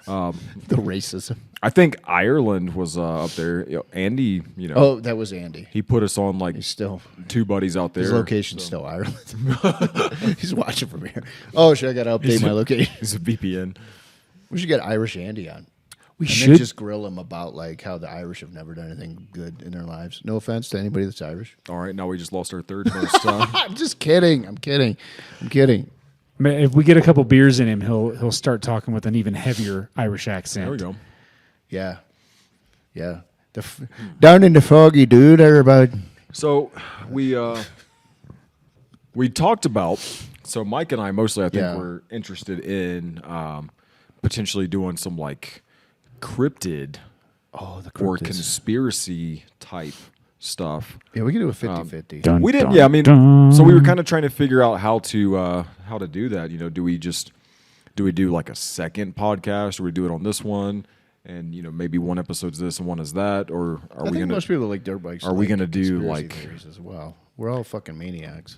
The racism. I think Ireland was up there. Andy, Oh, that was Andy. he put us on like He's still. two buddies out there. His location's still Ireland. He's watching from here. Oh, shit, I got to update my location. He's a VPN. We should get Irish Andy on. We And should. then just grill him about like how the Irish have never done anything good in their lives. No offense to anybody that's Irish. All right, now we just lost our third most. I'm just kidding. I'm kidding. Man, if we get a couple beers in him, he'll start talking with an even heavier Irish accent. There we go. Yeah. Yeah. Down in the foggy, dude, everybody. So we talked about. So Mike and I mostly, I think, Yeah. were interested in potentially doing some like cryptid Oh, the or cryptids. conspiracy type stuff. Yeah, we can do a 50-50. Dun, We did, dun, yeah. I mean, dun. so we were kind of trying to figure out how to do that. Do we do like a second podcast, or we do it on this one, and maybe one episode's this and one is that, or I are we think gonna? most people like dirt bikes. are we like gonna do, conspiracy like- theories as well? We're all fucking maniacs.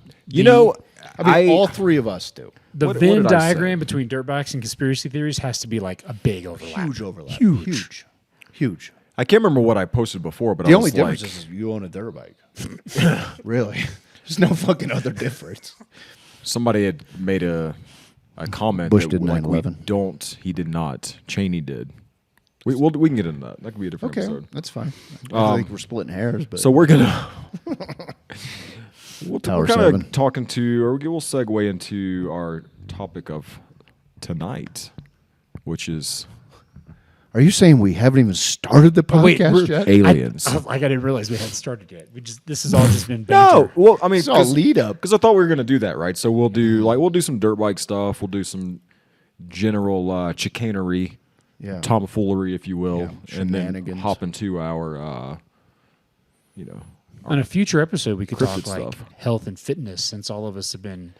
I all three of us do. The what Venn did I say? diagram between dirt bikes and conspiracy theories has to be like a big overlap. Huge overlap. Huge. Huge. I can't remember what I posted before, but The I only was difference like, is you own a dirt bike. Really. There's no fucking other difference. somebody had made a a comment Bush that did like, we 9/11. don't. He did not. Cheney did. We can get into that. That could be a different Okay, episode. that's fine. I think we're splitting hairs, but So we're gonna we're Tower kind 7. of talking to, or we'll segue into our topic of tonight, which is are you saying we haven't even started the Oh, wait, podcast we're- yet? aliens. I didn't realize we hadn't started yet. This has all just been No, banter. well, I mean, It's all lead up. because I thought we were gonna do that, right? So we'll do some dirt bike stuff. We'll do some general chicanery, Yeah. tomfoolery, if you will, Yeah, and then shenanigans. hop into our, On a future episode, we could talk Cryptid like stuff. health and fitness, since all of us have been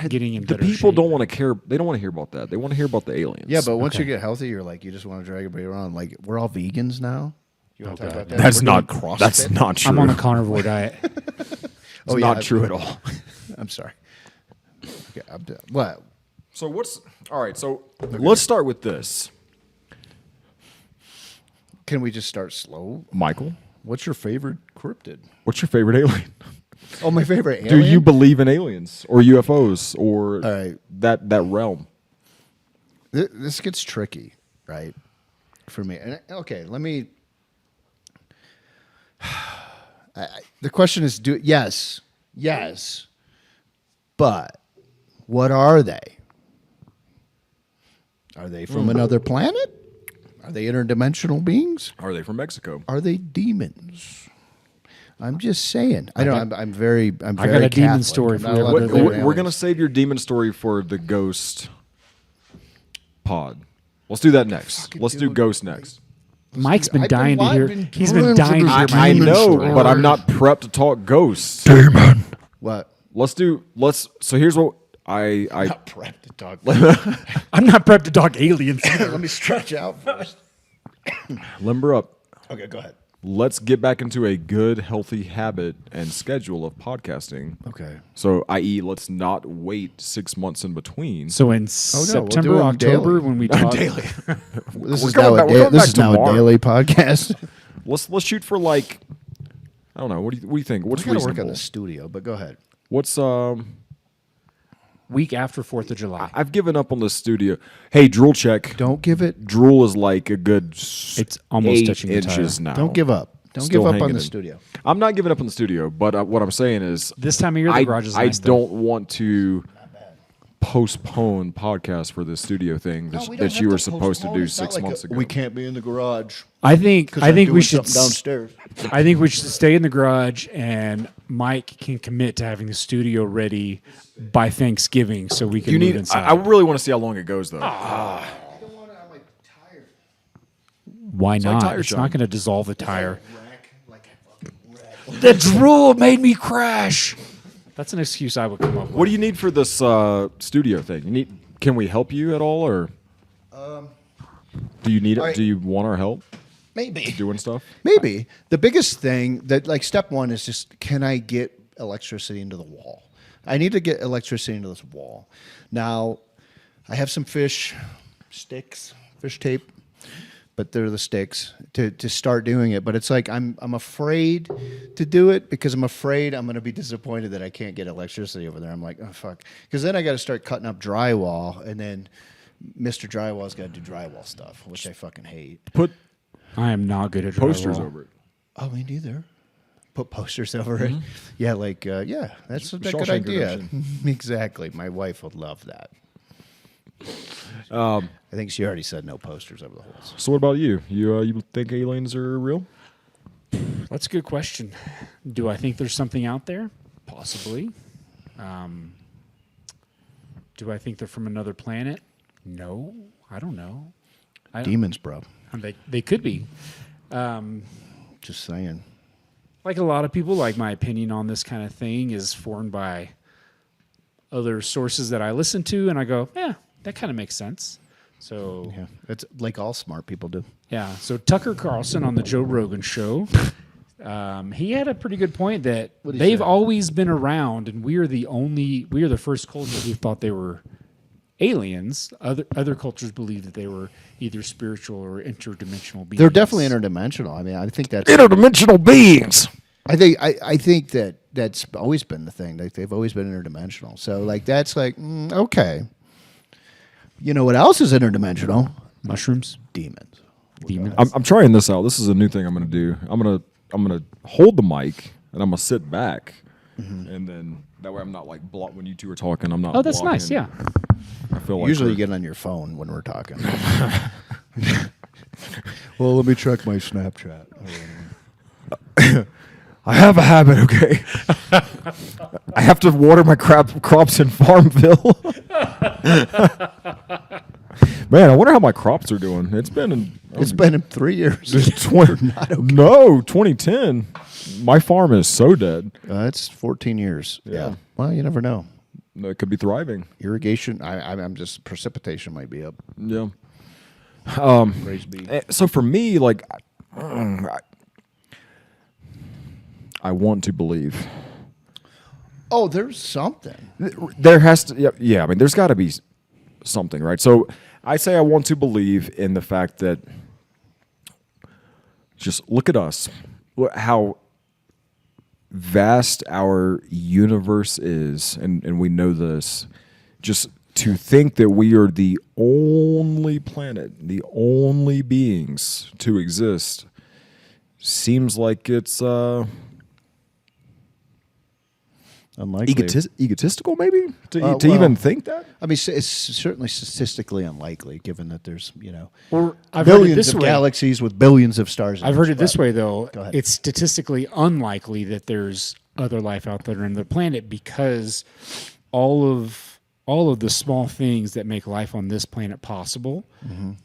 getting in the better people shape. don't want to care. They don't want to hear about that. They want to hear about the aliens. Yeah, but once Okay. you get healthy, you're like you just want to drag everybody around. Like we're all vegans now. You want to talk God. about that? that's We're not doing CrossFit? that's not true. I'm on a carnivore diet. It's Oh, yeah, not true at all. I'm sorry. Okay, I'm done. What? So what's all right? So let's start with this, Can we just start slow? Michael. What's your favorite cryptid? What's your favorite alien? Oh, my favorite Do alien? you believe in aliens or UFOs or All right. that realm? This gets tricky, right? For me. And okay, let me. The question is: yes, but what are they? Are they from another planet? Are they interdimensional beings? Are they from Mexico? Are they demons? I'm just saying. I know. I'm very. I'm I very got a demon Catholic. story I'm for not you. allowed to We're, believe in we're aliens. gonna save your demon story for the ghost pod. Let's do that next. Let's do dude. ghost next. Mike's been I've been dying to hear. wanting- He's been Times dying to of hear the my I demon know, story. but I'm not prepped to talk ghosts. What? So here's what I Not prepped to talk. I'm not prepped to talk aliens. Let me stretch out first. limber up. Okay, go ahead. Let's get back into a good, healthy habit and schedule of podcasting. Okay. So, i.e., let's not wait 6 months in between. So in we'll do September, them October, daily. when we talk, This We're is coming now back- a we're coming this back is now tomorrow. a daily podcast. let's shoot for like, I don't know. What do you think? What's We're gonna work reasonable? on the studio, but go ahead. What's week after 4th of July. I've given up on the studio. Hey, drool check. Don't give it. Drool is like a good. It's almost 8 touching the inches tire. now. Don't give up. Don't Still give up on hanging the in. studio. I'm not giving up on the studio, but what I'm saying is This time of year, the garage is I nice, though. don't want to postpone podcast for the studio thing that you were supposed to do 6 months ago. We can't be in the garage. I think we should downstairs. I think we should stay in the garage, and Mike can commit to having the studio ready by Thanksgiving, so we can You move need. inside. I really want to see how long it goes, though. I don't want to. I'm like tired. Why like not? tire It's shine. not going to dissolve the tire. Like a fucking wreck. The drool made me crash. That's an excuse I would come up with. What do you need for this studio thing? You need? Can we help you at all, or do you need? all right. Do you want our help Maybe. doing stuff? Maybe the biggest thing that like step one is just can I get electricity into the wall? I need to get electricity into this wall. Now, I have some fish tape, but they're the sticks to start doing it. But it's like I'm afraid to do it because I'm afraid I'm going to be disappointed that I can't get electricity over there. I'm like, oh fuck, because then I got to start cutting up drywall, and then Mr. Drywall's got to do drywall stuff, which I fucking hate. Put I am not good at posters drywall. over it. Oh, me neither. Put posters over it. Yeah, like that's a good Shawshank idea. Redemption. Exactly. My wife would love that. I think she already said no posters over the holes. So what about you? You think aliens are real? That's a good question. Do I think there's something out there? Possibly. Do I think they're from another planet? No, I don't know. Demons, bro. They could be. Just saying. Like a lot of people, like my opinion on this kind of thing is formed by other sources that I listen to, and I go, yeah, that kind of makes sense. So Yeah, it's like all smart people do. yeah. So Tucker Carlson on the Joe Rogan show, he had a pretty good point that What'd he they've say? always been around, and we are the first culture who thought they were aliens. Other cultures believe that they were either spiritual or interdimensional beings. They're definitely interdimensional. I mean, I think that's. Interdimensional beings. I think that's always been the thing. Like they've always been interdimensional. So like that's like okay. You know what else is interdimensional? Mushrooms. Demons. Demons. I'm trying this out. This is a new thing I'm going to do. I'm gonna hold the mic and I'm gonna sit back, and then that way I'm not like when you two are talking. I'm not. Oh, that's blocking. nice. Yeah. I feel like Usually you we're- get on your phone when we're talking. Well, let me check my Snapchat. I have a habit, okay? I have to water my crops in Farmville. Man, I wonder how my crops are doing. It's been in 3 years. 2010. My farm is so dead. It's 14 years. Yeah. Well, you never know. It could be thriving. Irrigation. I'm just precipitation might be up. Yeah. Praise be. So for me, like, I want to believe. Oh, there's something. There has to, yeah. I mean, there's got to be something, right? So I say I want to believe in the fact that just look at us, how vast our universe is, and we know this. Just to think that we are the only planet, the only beings to exist, seems like it's Unlikely. egotistical, maybe to Well, even think that. I mean, it's certainly statistically unlikely, given that there's Or I've heard it billions this of way. galaxies with billions of stars. in I've each heard it this spot. way though. Go ahead. It's statistically unlikely that there's other life out there on the planet because all of the small things that make life on this planet possible,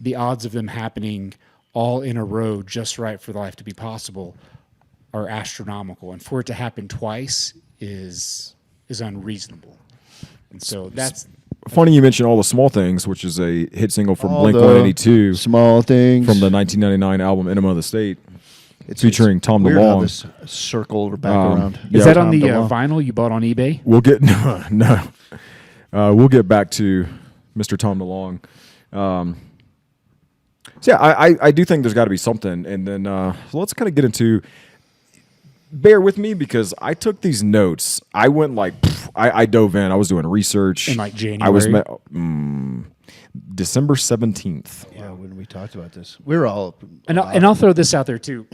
the odds of them happening all in a row just right for life to be possible are astronomical, and for it to happen twice is unreasonable. And so that's Funny you mentioned All the Small Things, which is a hit single from All Blink the 182 small things from the 1999 album Enema of the State, It's featuring Tom weird how DeLonge. this circle back around. is Yeah, that on Tom the DeLonge. vinyl you bought on eBay? We'll get no. We'll get back to Mr. Tom DeLonge. So yeah, I do think there's got to be something, and then so let's kind of get into. Bear with me because I took these notes. I went I dove in. I was doing research In, like, January? I was December 17th. Yeah, when we talked about this, we're all And I'll throw this out there too.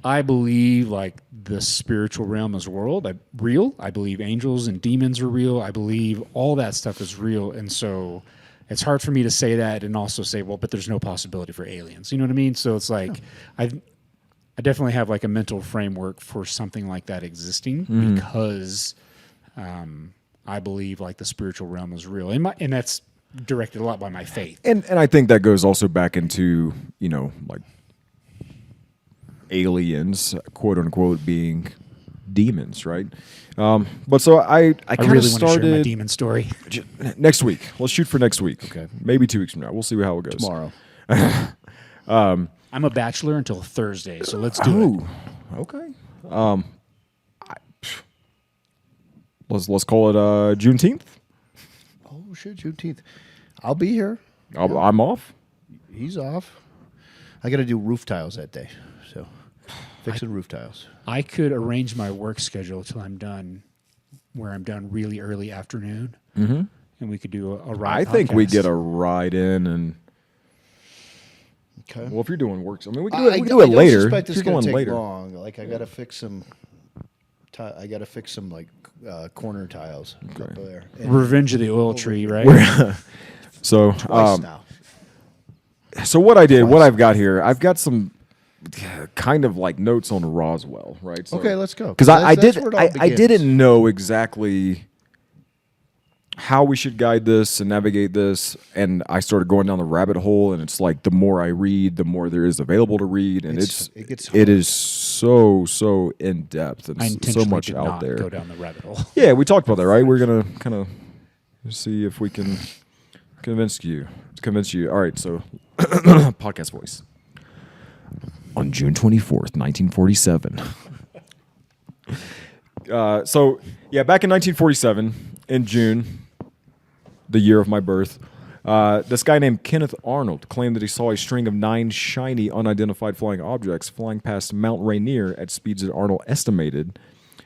I believe like the spiritual realm is real. I believe angels and demons are real. I believe all that stuff is real. And so it's hard for me to say that and also say, well, but there's no possibility for aliens. You know what I mean? So it's like I definitely have like a mental framework for something like that existing because I believe like the spiritual realm is real. And that's directed a lot by my faith. And I think that goes also back into, like aliens, quote unquote, being demons, right? But so I kind of really want to share my started demon story. next week. Let's shoot for next week. Okay. Maybe 2 weeks from now. We'll see how it goes. tomorrow. I'm a bachelor until Thursday, so let's do it. Okay. Let's call it Juneteenth. Oh shit, Juneteenth. I'll be here. I'm off. He's off. I got to do roof tiles that day, so fixing roof tiles. I could arrange my work schedule till I'm done, where I'm done really early afternoon, and we could do a ride. I think we podcast. get a ride in, and Okay. well, if you're doing work, I mean, we I can do it later. I suspect If it's you're going going to take later. long. Like I got to fix some. I got to fix some like corner tiles up there. And Revenge of the Oil Tree, right? So, twice now. so what I did, what I've got here, I've got some kind of like notes on Roswell, right? So, Okay, let's go. Because That's where it all I begins. didn't know exactly how we should guide this and navigate this, and I started going down the rabbit hole. And it's like the more I read, the more there is available to read, and It gets it is so in depth and I so intentionally much did out not there. go down the rabbit hole. Yeah, we talked about that, right? We're gonna kind of see if we can convince you. All right, so podcast voice. On June 24th, 1947. So yeah, back in 1947, in June, the year of my birth, this guy named Kenneth Arnold claimed that he saw a string of 9 shiny, unidentified flying objects flying past Mount Rainier at speeds that Arnold estimated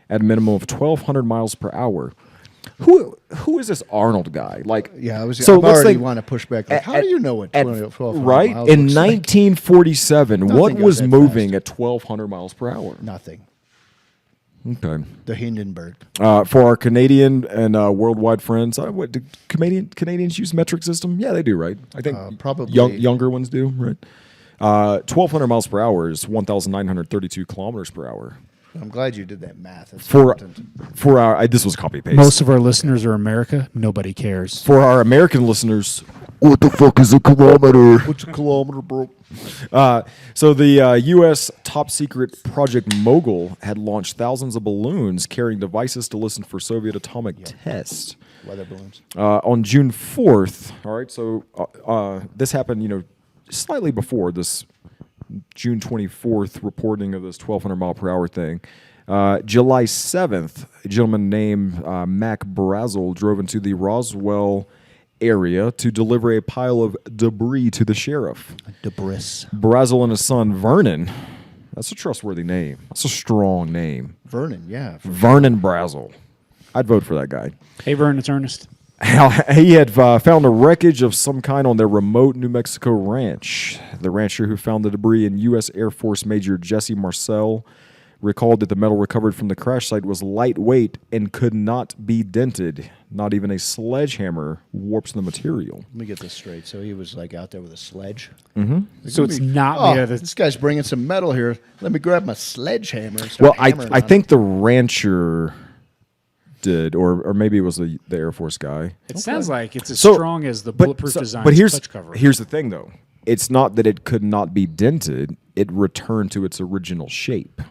at a minimum of 1,200 miles per hour. Who is this Arnold guy? Like, Yeah, let's I already think- want to push back. Like, how do you know what 1200 right miles in looks like? 1947? What Nothing goes was that moving fast. at 1,200 miles per hour? Nothing. Okay. The Hindenburg. For our Canadian and worldwide friends, what do Canadians use metric system? Yeah, they do, right? I think probably. younger ones do, right? 1,200 miles per hour is 1,932 kilometers per hour. I'm glad you did that math. That's For important. our, this was copy paste. Most of our listeners are America. Nobody cares. For our American listeners, what the fuck is a kilometer? What's a kilometer, bro? So the U.S. top secret Project Mogul had launched thousands of balloons carrying devices to listen for Soviet atomic tests. Weather balloons. On June 4th, all right, so this happened, slightly before this June 24th reporting of this 1,200 mile per hour thing. July 7th, a gentleman named Mac Brazel drove into the Roswell area to deliver a pile of debris to the sheriff. Debris. Brazel and his son, Vernon. That's a trustworthy name. That's a strong name. Vernon, yeah. Vernon Brazel. I'd vote for that guy. Hey, Vern, it's Ernest. He had found a wreckage of some kind on their remote New Mexico ranch. The rancher who found the debris in U.S. Air Force Major Jesse Marcel recalled that the metal recovered from the crash site was lightweight and could not be dented. Not even a sledgehammer warps the material. Let me get this straight. So he was like out there with a sledge. So it's not Oh, made of this guy's bringing some metal here. Let me grab my sledgehammer. And Well, start hammering I on think the rancher did, or maybe it was the Air Force guy. It sounds like it's as So- strong as the bulletproof design But clutch cover. here's the thing, though. It's not that it could not be dented. It returned to its original shape.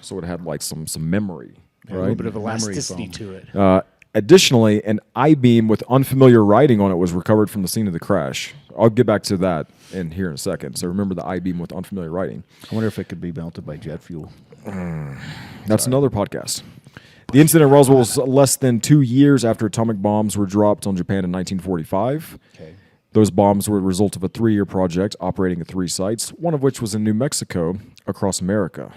So it had like some memory, a little right? bit of Memory elasticity foam. to it. Additionally, an I-beam with unfamiliar writing on it was recovered from the scene of the crash. I'll get back to that here in a second. So remember the I-beam with unfamiliar writing. I wonder if it could be melted by jet fuel. That's another podcast. The incident at Roswell was less than 2 years after atomic bombs were dropped on Japan in 1945. Okay. Those bombs were the result of a 3-year project operating at 3 sites, one of which was in New Mexico across America.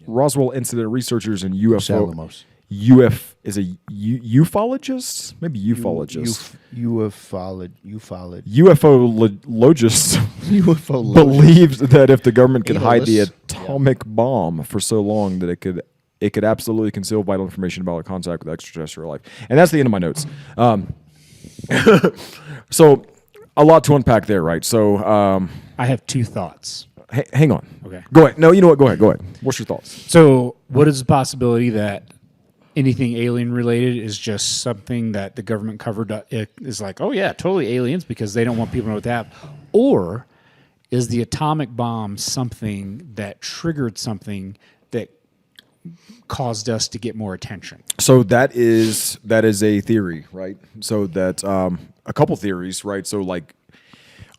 Roswell incident researchers and Alamos. is a ufologist? Maybe ufologist. UFOlogists UFO. believed that if the government could hide the Analysts. atomic bomb for so long that it could absolutely conceal vital information about contact with extraterrestrial life. And that's the end of my notes. So a lot to unpack there, right? So I have two thoughts. hang on. Okay. Go ahead. No, you know what? Go ahead. What's your thoughts? So, what is the possibility that anything alien related is just something that the government covered up? It is like, oh yeah, totally aliens because they don't want people to know what they have. Or is the atomic bomb something that triggered something that caused us to get more attention? So that is a theory, right? So that a couple theories, right? So like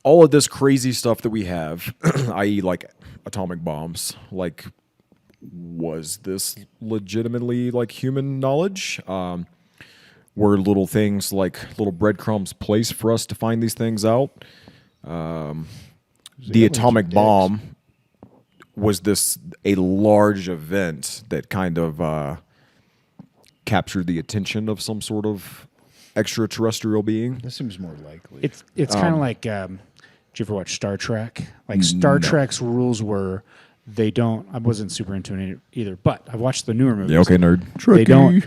all of this crazy stuff that we have, i.e., like atomic bombs, like was this legitimately like human knowledge? Were little things like little breadcrumbs placed for us to find these things out? The atomic bomb, was this a large event that kind of captured the attention of some sort of extraterrestrial being? This seems more likely. It's kind of like, did you ever watch Star Trek? Like Star Trek's rules were they don't. I wasn't super into it either, but I've watched the newer movies. Yeah, okay, nerd. They don't.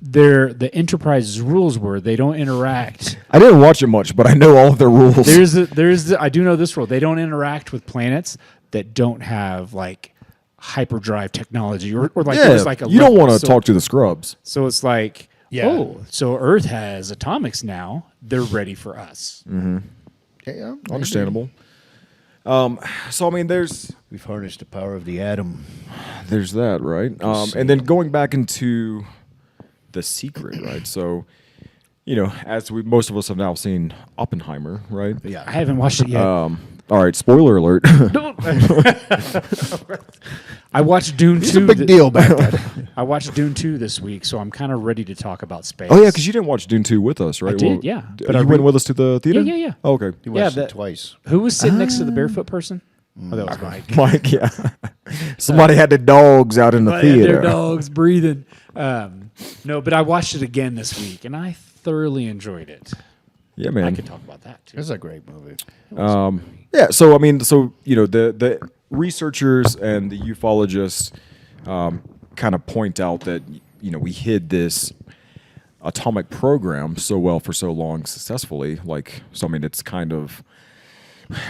The Enterprise's rules were they don't interact. I didn't watch it much, but I know all of their rules. I do know this rule. They don't interact with planets that don't have like hyperdrive technology or like there's like a you don't want to so- talk to the scrubs. So it's like, Yeah. oh, so Earth has atomics now. They're ready for us. Yeah, Understandable. So I mean, We've harnessed the power of the atom. there's that, right? And then going back into The Secret, right? So, as most of us have now seen Oppenheimer, right? Yeah. I haven't watched it yet. All right, spoiler alert. I watched Dune It's 2. a big deal back then. I watched Dune 2 this week, so I'm kind of ready to talk about space. Oh yeah, because you didn't watch Dune 2 with us, right? I did, yeah. But But you I went with us to the theater? Yeah. Oh, okay. You watched Yeah, it twice. Who was sitting next to the barefoot person? Oh, that was Mike. Mike, yeah. Somebody had the dogs out in the Their theater. dogs breathing. No, but I watched it again this week, and I thoroughly enjoyed it. Yeah, man. I could talk about that too. It's a great movie. Yeah, so I mean, so the researchers and the ufologists kind of point out that we hid this atomic program so well for so long successfully. Like, so I mean, it's kind of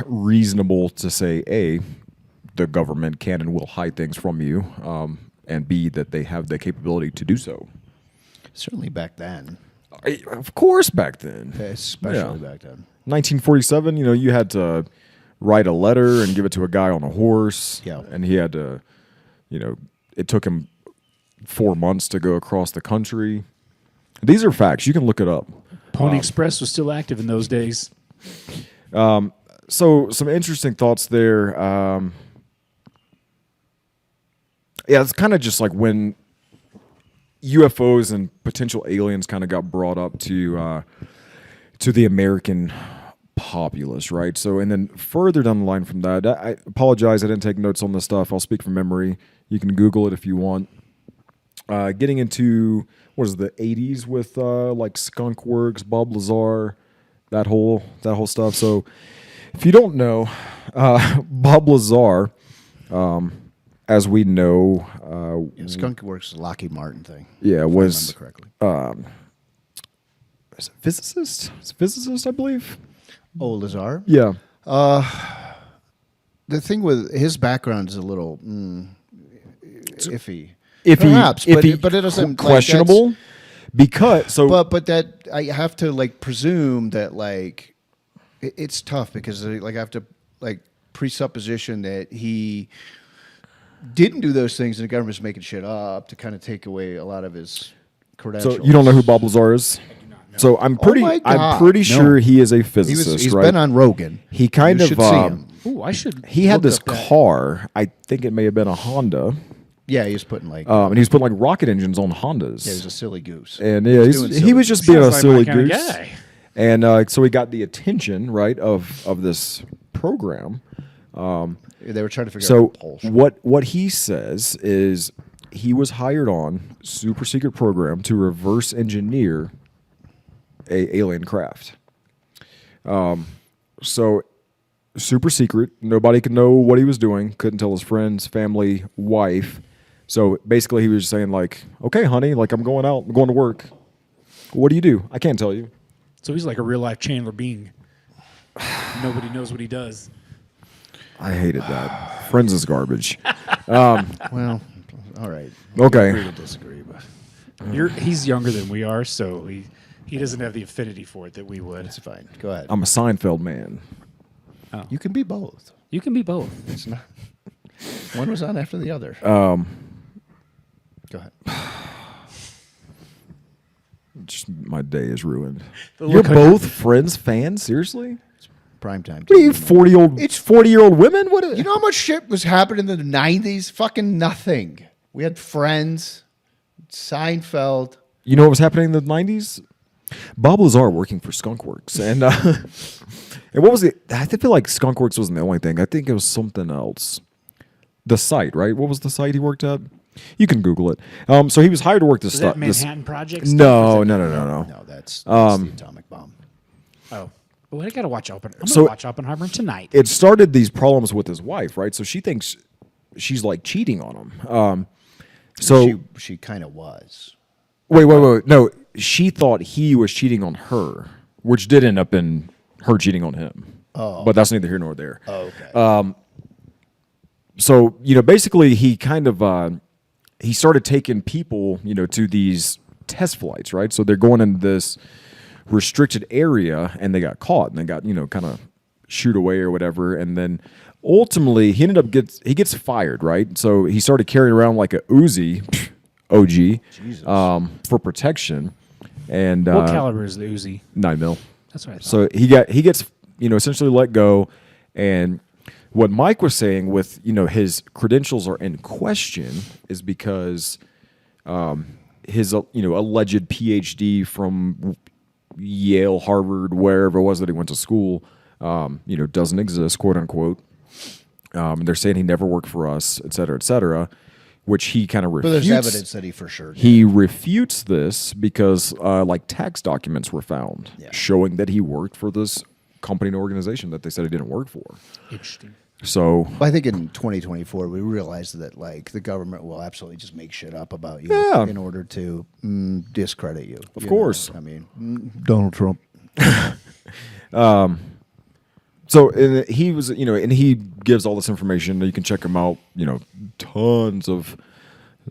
reasonable to say, A, the government can and will hide things from you, and B, that they have the capability to do so. Certainly back then. Of course, back then. Especially back then. 1947, you had to write a letter and give it to a guy on a horse. Yeah. And he had to, it took him 4 months to go across the country. These are facts. You can look it up. Pony Express was still active in those days. So some interesting thoughts there. Yeah, it's kind of just like when UFOs and potential aliens kind of got brought up to the American populace, right? So, and then further down the line from that, I apologize, I didn't take notes on this stuff. I'll speak from memory. You can Google it if you want. Getting into the 80s with like Skunk Works, Bob Lazar, that whole stuff. So, if you don't know, Bob Lazar, as we know, Skunk Works Lockheed Martin thing. Yeah, was if I remember correctly. is it physicist? It's a physicist, I believe. Oh, Lazar? Yeah. The thing with his background is a little iffy. If Perhaps, he but it doesn't questionable because so. But that I have to like presume that like it's tough because like I have to like presupposition that he didn't do those things and the government's making shit up to kind of take away a lot of his credentials. So you don't know who Bob Lazar is? So I'm pretty my God. I'm pretty sure he is a physicist. He's right? been on Rogan. He kind You of should see him. Ooh, I should. he had look this up that. car. I think it may have been a Honda, Yeah, he was putting like and he was putting like rocket engines on Hondas. he was a silly goose. And yeah, doing he silly was just goose. being a Sounds silly like my kinda goose. guy. And so he got the attention, right, of this program. They were trying to figure So out the pulse. what he says is he was hired on super secret program to reverse engineer a alien craft. So super secret, nobody could know what he was doing. Couldn't tell his friends, family, wife. So basically, he was just saying like, "Okay, honey, like I'm going out, I'm going to work. What do you do? I can't tell you." So he's like a real life Chandler Bing. Nobody knows what he does. I hated that. Friends is garbage. Well, all right. Okay. Agree to disagree, but He's younger than we are, so he doesn't have the affinity for it that we would. it's fine. Go ahead. I'm a Seinfeld man. You can be both. You can be both. It's not. One was on after the other. Go ahead. Just my day is ruined. The You're look on both Friends fans? Seriously? Prime time. What are you, 40-year-old women? What? You know how much shit was happening in the 90s? Fucking nothing. We had Friends, Seinfeld. You know what was happening in the 90s? Bob Lazar working for Skunk Works. And and what was it? I feel like Skunk Works wasn't the only thing. I think it was something else. The site, right? What was the site he worked at? You can Google it. So he was hired to work this Is stuff. that Manhattan Project? No. No, that's the atomic bomb. Oh. Well, I got to watch Oppenheimer. I'm So- going to watch Oppenheimer tonight. It started these problems with his wife, right? So she thinks she's like cheating on him. So she kind of was. wait. No, she thought he was cheating on her, which did end up in her cheating on him. Oh. But that's neither here nor there. Oh, okay. So, basically he kind of he started taking people, to these test flights, right? So they're going in this restricted area and they got caught and they got, kind of shoot away or whatever. And then ultimately he ended up gets fired, right? So he started carrying around like a Uzi, OG, for protection. And What caliber is the Uzi? 9mm. That's what I thought. So he gets essentially let go, and what Mike was saying with his credentials are in question is because his alleged PhD from Yale, Harvard, wherever it was that he went to school, doesn't exist, quote unquote. They're saying he never worked for us, et cetera, which he kind of But refutes. there's evidence that he for sure did. He refutes this because like tax documents were found showing that he worked for this company and organization that they said he didn't work for. Interesting. So I think in 2024 we realized that like the government will absolutely just make shit up about you Yeah. in order to discredit you. Of You course. know? I mean, Donald Trump. So and he was, and he gives all this information. You can check him out. Tons of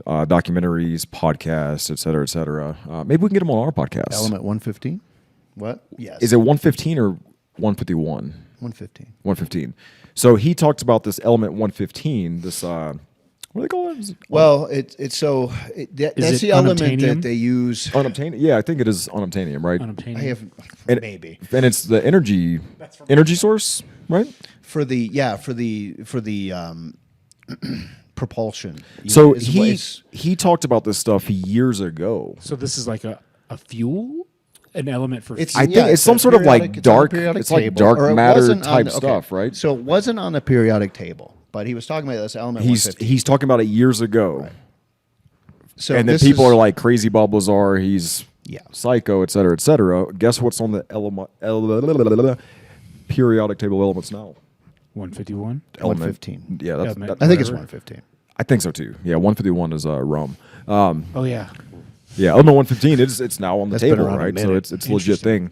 documentaries, podcasts, et cetera, et cetera. Maybe we can get him on our podcast. Element 115. What? Yes. Is it 115 or 151? 115? 115. So he talks about this element 115. This what do they call it? Well, that's it the element unobtainium? that they use. Unobtainium. Yeah, I think it is unobtainium, right? Unobtainium. I have And- maybe And it's the energy source, right? for the propulsion. So is what it's- he talked about this stuff years ago. So this is like a fuel, an element for. It's, I think yeah, it's some a sort of like periodic- it's on the dark. periodic It's like table, dark or it matter wasn't on type the- okay. stuff, right? So it wasn't on the periodic table, but he was talking about this element. He's 115. he's talking about it years ago, So and then this people is- are like, "Crazy Bob Lazar, he's Yeah. psycho, et cetera, et cetera." Guess what's on the periodic table elements now? 151. Element 115. Yeah, that's, Element. that, I think it's Whatever. 115. I think so too. Yeah, 151 is Rome. Oh yeah. Yeah, element 115 it's now on the That's been table, around a right? So minute. it's a legit thing.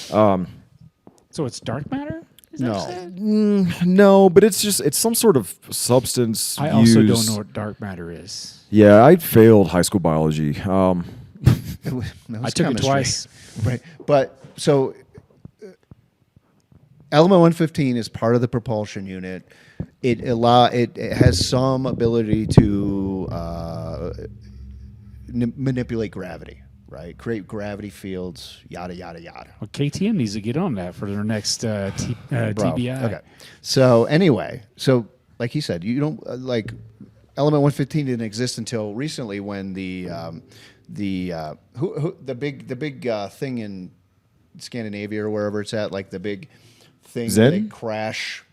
So it's dark matter. Is that No. what you're saying? No, but it's some sort of substance. I also used- don't know what dark matter is. Yeah, I failed high school biology. It was I took it chemistry. twice. Right. But so element 115 is part of the propulsion unit. It has some ability to manipulate gravity, right? Create gravity fields, yada yada yada. Well, KTM needs to get on that for their next Bro. TBI. Okay. So anyway, like he said, you don't like element 115 didn't exist until recently when the big thing in Scandinavia or wherever it's at, like the big thing where Zen? they crash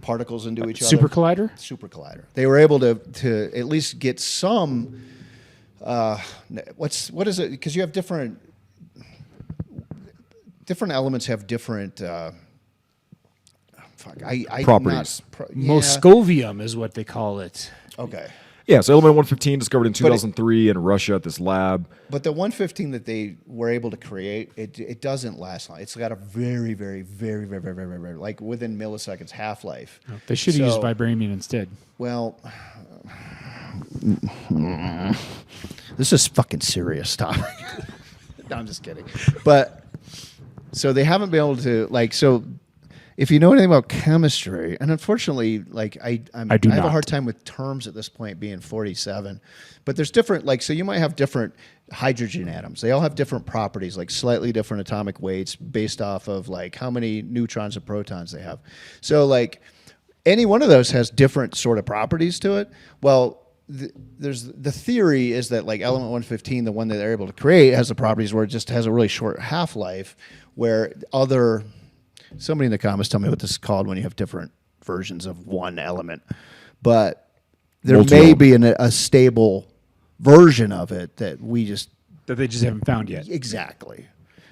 particles into each other. Super collider. Super collider. They were able to at least get some. What is it? Because you have different elements have different. Properties. Moscovium is what they call it. Okay. Yeah, so element 115 discovered in 2003 in Russia at this lab. But the 115 that they were able to create, it doesn't last long. It's got a very, very, very, very, very, very, very like within milliseconds half life. They should have used vibranium instead. Well, this is fucking serious topic. No, I'm just kidding. But so they haven't been able to so. If you know anything about chemistry, and unfortunately, I have do a not. hard time with terms at this point, being 47. But there's different, so you might have different hydrogen atoms. They all have different properties, like slightly different atomic weights based off of how many neutrons and protons they have. So any one of those has different sort of properties to it. Well, there's the theory is that element 115, the one that they're able to create, has the properties where it just has a really short half-life, where somebody in the comments tell me what this is called when you have different versions of one element. But there may be a stable version of it that That they just haven't found yet. exactly.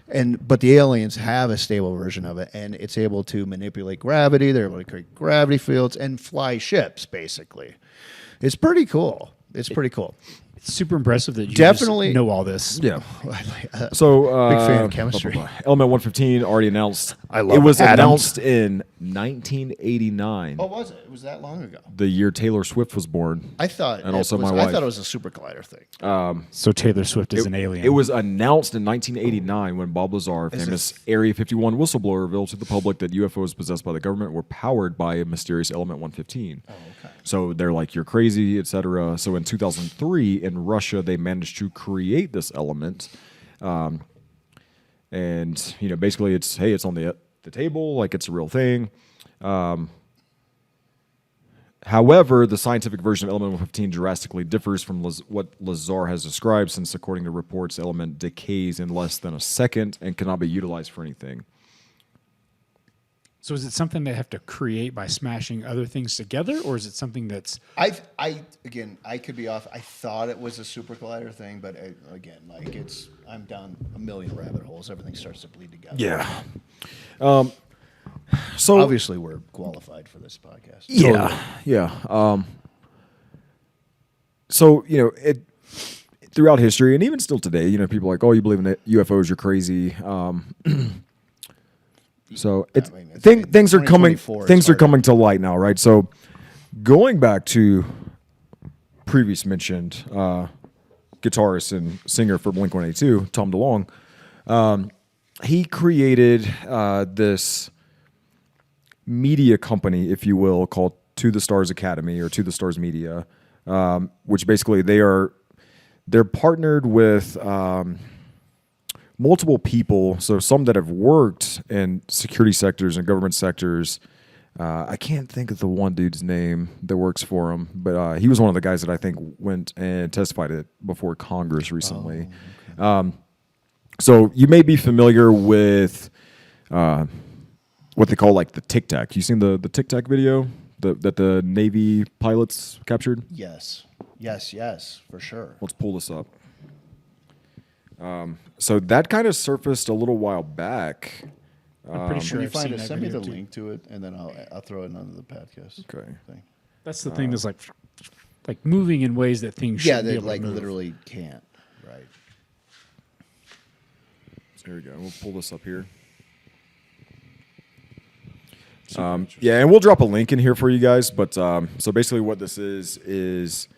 But the aliens have a stable version of it, and it's able to manipulate gravity. They're able to create gravity fields and fly ships, basically. It's pretty cool. It's pretty cool. It's super impressive that you Definitely- just know all this. Yeah. So Big fan of chemistry. Element 115 already announced. I love it was atoms. announced in 1989, Oh, was it? It was that long ago. the year Taylor Swift was born. I thought. And also my wife. I thought it was a super collider thing. So Taylor Swift is an alien. It was announced in 1989 when Bob Lazar, famous Area 51 whistleblower, revealed to the public that UFOs possessed by the government were powered by a mysterious element 115. Oh, okay. So they're like, you're crazy, etc. So in 2003, in Russia, they managed to create this element. And, basically it's on the table, like it's a real thing. However, the scientific version of element 115 drastically differs from what Lazar has described, since according to reports, the element decays in less than a second and cannot be utilized for anything. So is it something they have to create by smashing other things together, or is it something that's... I could be off. I thought it was a super collider thing, but again, like I'm down a million rabbit holes. Everything starts to bleed together. Yeah. So Obviously, we're qualified for this podcast. yeah, yeah. So it throughout history and even still today, people are like, oh, you believe in UFOs, you're crazy. So things are coming. Things are coming to light now, right? So going back to previous mentioned guitarist and singer for Blink-182, Tom DeLonge, he created this media company, if you will, called To the Stars Academy or To the Stars Media, which basically they're partnered with multiple people, so some that have worked in security sectors and government sectors. I can't think of the one dude's name that works for him, but he was one of the guys that I think went and testified before Congress recently. Oh, okay. So you may be familiar with what they call like the Tic Tac. You seen the Tic Tac video that the Navy pilots captured? Yes, for sure. Let's pull this up. So that kind of surfaced a little while back. I'm pretty sure When you I've find seen it, that send me the video, too. link to it, and then I'll throw it under the podcast. Okay. Thing. That's the thing that's like moving in ways that things Yeah, shouldn't be they able like to move. literally can't. Right. So here we go. We'll pull this up here. Yeah, and we'll drop a link in here for you guys. But so basically, what this is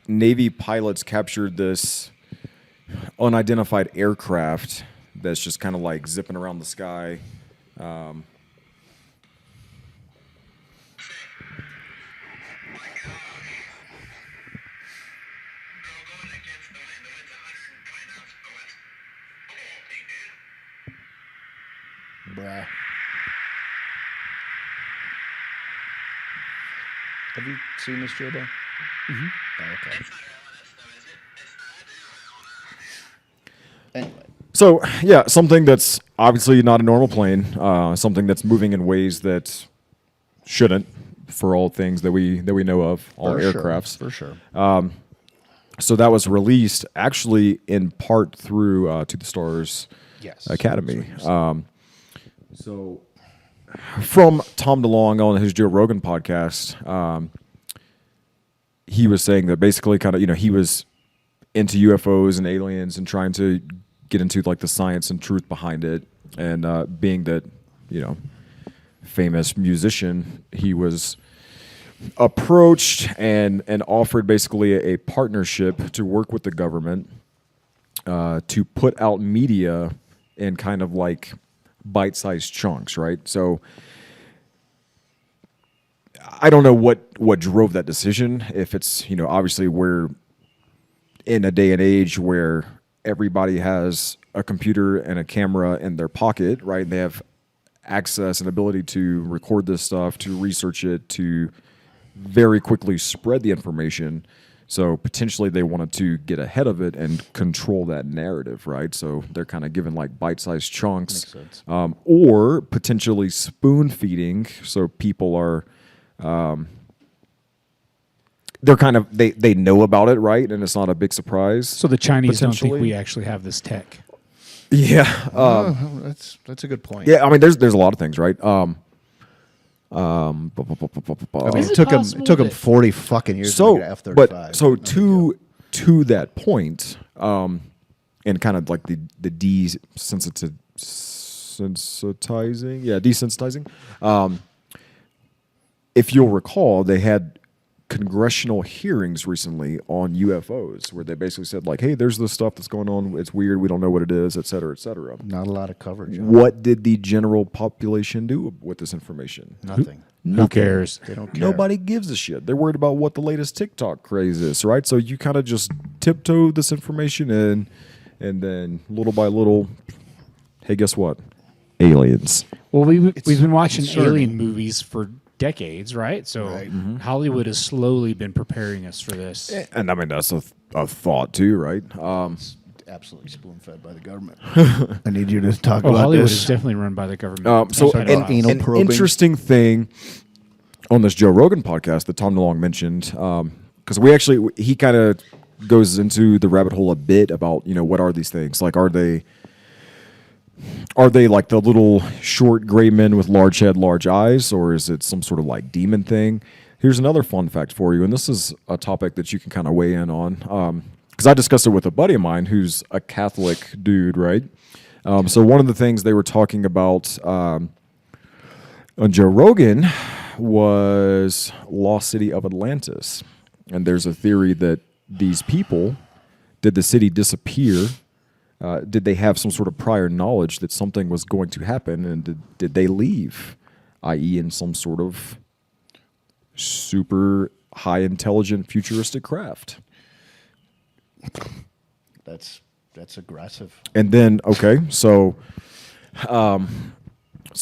Navy pilots captured this unidentified aircraft that's just kind of like zipping around the sky. Bruh. Have you seen this, Joe? Mm-hmm. Oh, okay. Anyway. So yeah, something that's obviously not a normal plane, something that's moving in ways that shouldn't, for all things that we know of, all aircrafts. For sure. So that was released actually in part through To the Stars Academy. So from Tom DeLonge on his Joe Rogan podcast, he was saying that basically kind of, he was into UFOs and aliens and trying to get into like the science and truth behind it. And being that, famous musician, he was approached and offered basically a partnership to work with the government to put out media in kind of like bite-sized chunks, right? So I don't know what drove that decision. If it's, obviously we're in a day and age where everybody has a computer and a camera in their pocket, right? They have access and ability to record this stuff, to research it, to very quickly spread the information. So potentially they wanted to get ahead of it and control that narrative, right? So they're kind of given like bite-sized chunks, or potentially spoon feeding. So people are, they're kind of they know about it, right? And it's not a big surprise. So the Chinese don't think we actually have this tech. Yeah, that's a good point. yeah. I mean, there's a lot of things, right? I mean, it took him 40 fucking years to get an F-35. But so to that point, and kind of like the desensitizing, desensitizing. If you'll recall, they had congressional hearings recently on UFOs where they basically said like, hey, there's this stuff that's going on. It's weird. We don't know what it is, et cetera, et cetera. Not a lot of coverage. What did the general population do with this information? Nothing. Who cares? They don't care. Nobody gives a shit. They're worried about what the latest TikTok craze is, right? So you kind of just tiptoe this information in, and then little by little, hey, guess what? Aliens. Well, we've been watching concerning. alien movies for decades, right? So Hollywood has slowly been preparing us for this. And I mean, that's a thought too, right? absolutely spoon-fed by the government. I need you to talk about Hollywood this. is definitely run by the government. So Talk about anal an probing. interesting thing on this Joe Rogan podcast that Tom DeLonge mentioned, because he kind of goes into the rabbit hole a bit about, what are these things? Like, are they like the little short gray men with large head, large eyes, or is it some sort of like demon thing? Here's another fun fact for you, and this is a topic that you can kind of weigh in on, because I discussed it with a buddy of mine who's a Catholic dude, right? So one of the things they were talking about on Joe Rogan was Lost City of Atlantis, and there's a theory that these people, did the city disappear? Did they have some sort of prior knowledge that something was going to happen, and did they leave, i.e. in some sort of super high intelligent futuristic craft? That's aggressive. And then, okay, so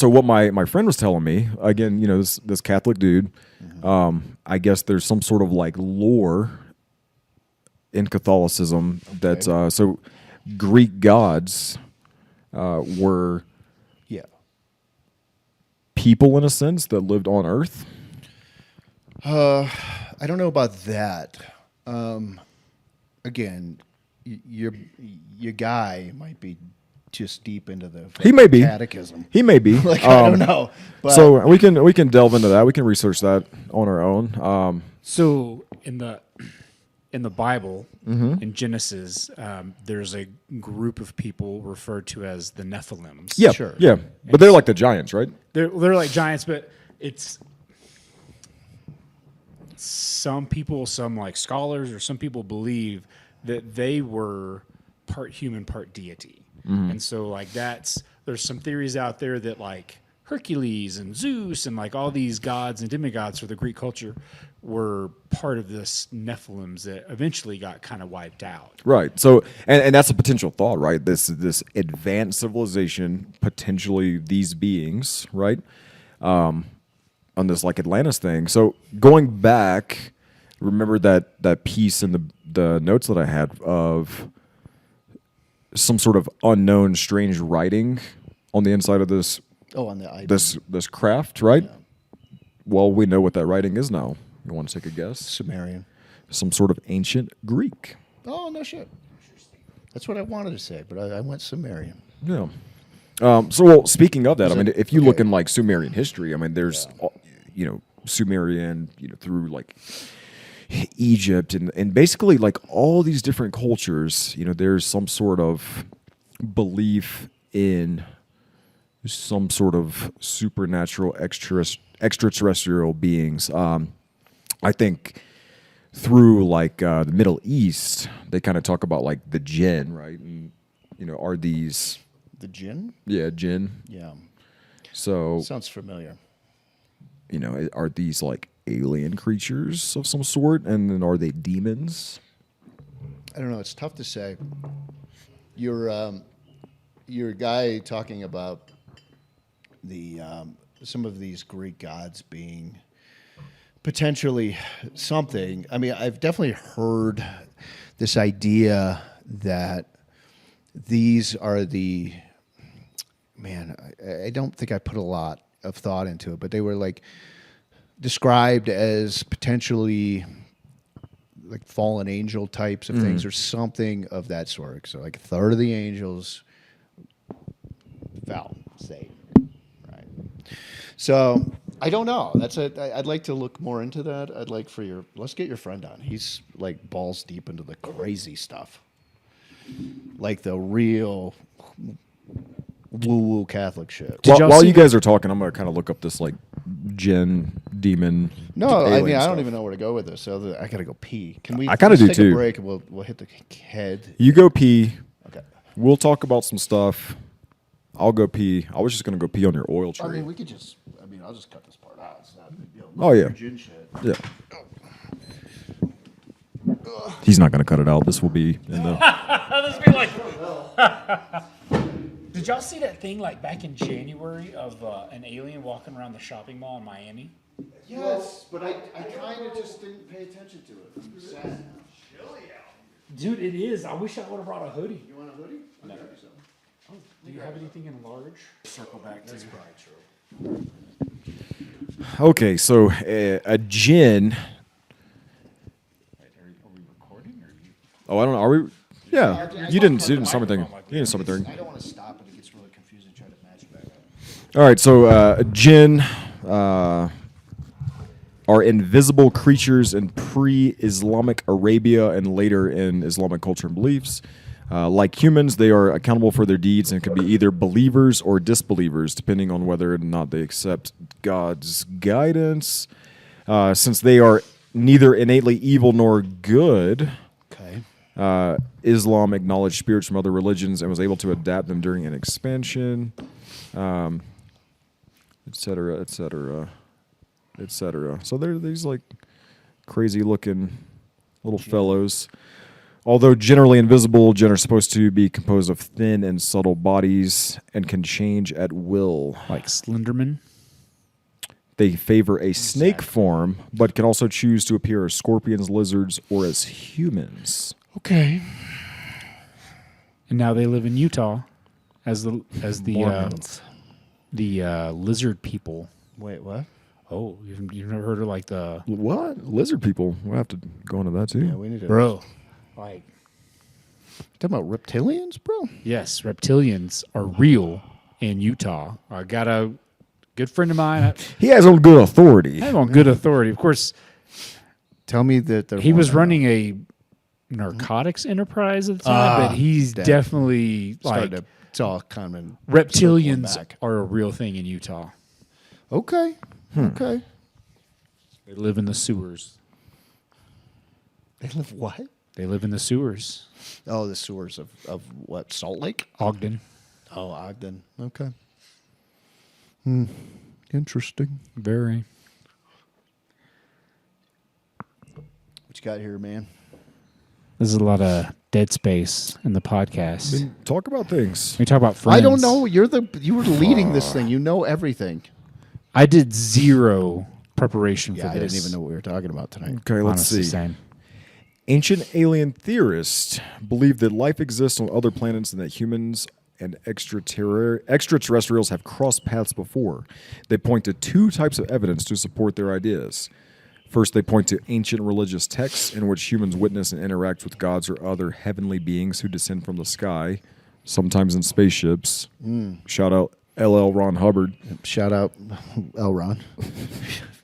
what my friend was telling me, again, this Catholic dude, I guess there's some sort of like lore in Catholicism that so Greek gods were people in a sense that lived on Earth. I don't know about that. Again, your guy might be just deep into the He may be catechism. He may be. Like, I don't know. But So we can delve into that. We can research that on our own. So in the Bible, in Genesis, there's a group of people referred to as the Nephilims. Yeah, Sure. yeah, but they're like the giants, right? They're like giants, but it's some people, some like scholars or some people believe that they were part human, part deity. And so like there's some theories out there that like Hercules and Zeus and like all these gods and demigods for the Greek culture were part of this Nephilims that eventually got kind of wiped out. Right. So, and that's a potential thought, right? This advanced civilization, potentially these beings, right? On this like Atlantis thing. So going back, remember that piece in the notes that I had of some sort of unknown, strange writing on the inside of this on the item. this craft, right? Yeah. Well, we know what that writing is now. You want to take a guess? Sumerian. Some sort of ancient Greek. Oh, no shit. That's what I wanted to say, but I went Sumerian. Yeah. Well, speaking of that, Is I mean, it- if you look okay. in like Sumerian history, I mean, there's, Sumerian, through like Egypt and basically like all these different cultures, there's some sort of belief in some sort of supernatural extraterrestrial beings. I think through like the Middle East, they kind of talk about like the jinn, right? And are these The jinn? jinn? Yeah. So Sounds familiar. are these like alien creatures of some sort, and then are they demons? I don't know. It's tough to say. Your guy talking about the some of these Greek gods being potentially something. I mean, I've definitely heard this idea that these are the man. I don't think I put a lot of thought into it, but they were like described as potentially like fallen angel types of things or something of that sort. So like a third of the angels fell, Satan, right? So I don't know. I'd like to look more into that. I'd like for let's get your friend on. He's like balls deep into the crazy stuff, like the real woo-woo Catholic shit. Did y'all While see you guys are talking, I'm gonna kind of look up this like jinn demon. No, I alien mean I stuff. don't even know where to go with this. So I gotta go pee. Can we? I kinda let's do take too. A break and we'll hit the head. You go pee. Okay. We'll talk about some stuff. I'll go pee. I was just gonna go pee on your oil tree. I mean, we could just. I mean, I'll just cut this part out. It's not a big deal. Oh, yeah. Gin shit. Yeah. He's not gonna cut it out. This will be in the. Did y'all see that thing like back in January of an alien walking around the shopping mall in Miami? Yes, but I kind of just didn't pay attention to it. I'm sad. Dude, it is. I wish I would have brought a hoodie. You want a hoodie? No. Do you have anything in large? Circle back to Probably true. Okay, so a gin. Are we recording? Or you... Oh, I don't know. Are we? Yeah. You didn't start anything. You didn't start anything. I don't want to stop it. It gets really confusing trying to match it back up. All right, so jinn are invisible creatures in pre-Islamic Arabia and later in Islamic culture and beliefs. Like humans, they are accountable for their deeds and can be either believers or disbelievers, depending on whether or not they accept God's guidance. Since they are neither innately evil nor good, Okay. Islam acknowledged spirits from other religions and was able to adapt them during an expansion, et cetera, et cetera, et cetera. So they're these like crazy looking little fellows. Although generally invisible, jinn are supposed to be composed of thin and subtle bodies and can change at will. Like Slenderman? They favor a snake form, but can also choose to appear as scorpions, lizards, or as humans. Okay. And now they live in Utah as the Mormons. lizard people. Wait, what? Oh, you've never heard of like the What? Lizard people? We'll have to go into that too. Yeah, we need to. bro? Like Talking about reptilians, bro? yes, reptilians are real in Utah. I got a good friend of mine. He has on good authority. I have on good authority. Of course, Tell me that they're. he was running a narcotics enterprise at the time, but he's that- definitely like It's all kind of reptilians circling back. are a real thing in Utah. Okay. Okay. They live in the sewers. They live what? They live in the sewers. Oh, the sewers of what? Salt Lake? Ogden. Oh, Ogden. Okay. Interesting. Very. What you got here, man? There's a lot of dead space in the podcast. Talk about things. We talk about friends. I don't know. You were leading this thing. You know everything. I did zero preparation Yeah, for I this. didn't even know what we were talking about tonight. Okay, let's Honestly, see. same. Ancient alien theorists believe that life exists on other planets and that humans and extraterrestrials have crossed paths before. They point to two types of evidence to support their ideas. First, they point to ancient religious texts in which humans witness and interact with gods or other heavenly beings who descend from the sky, sometimes in spaceships. Shout out LL Ron Hubbard. Shout out L. Ron.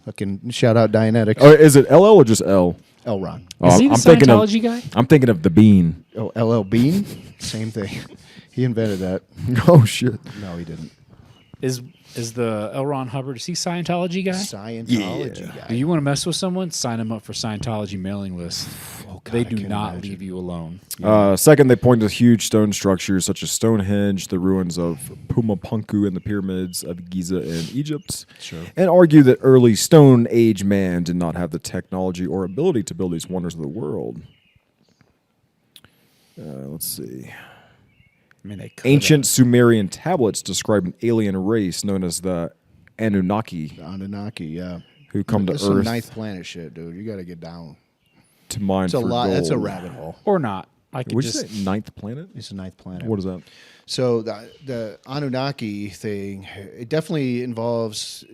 Fucking shout out Dianetics. Oh, is it LL or just L? L. Ron. Is he the I'm thinking of Scientology guy? I'm thinking of the bean. Oh, LL Bean? Same thing. He invented that. Oh shit! No, he didn't. Is the L. Ron Hubbard? Is he Scientology guy? Scientology guy. Do you want to mess with someone? Sign them up for Scientology mailing list. Oh, God, They I do can't not imagine. leave you alone. Second, they point to huge stone structures such as Stonehenge, the ruins of Pumapunku, and the pyramids of Giza in Egypt, and argue that early Stone Age man did not have the technology or ability to build these wonders of the world. Let's see. I mean, they could. Ancient Sumerian tablets describe an alien race known as the Anunnaki, The Anunnaki, yeah. who come to That's some Earth ninth planet shit, dude. You got to get down. to mine It's for a lot. That's a gold. rabbit hole. or not. I could Would you just say ninth planet? It's a ninth planet. What is that? So the Anunnaki thing, it definitely involves,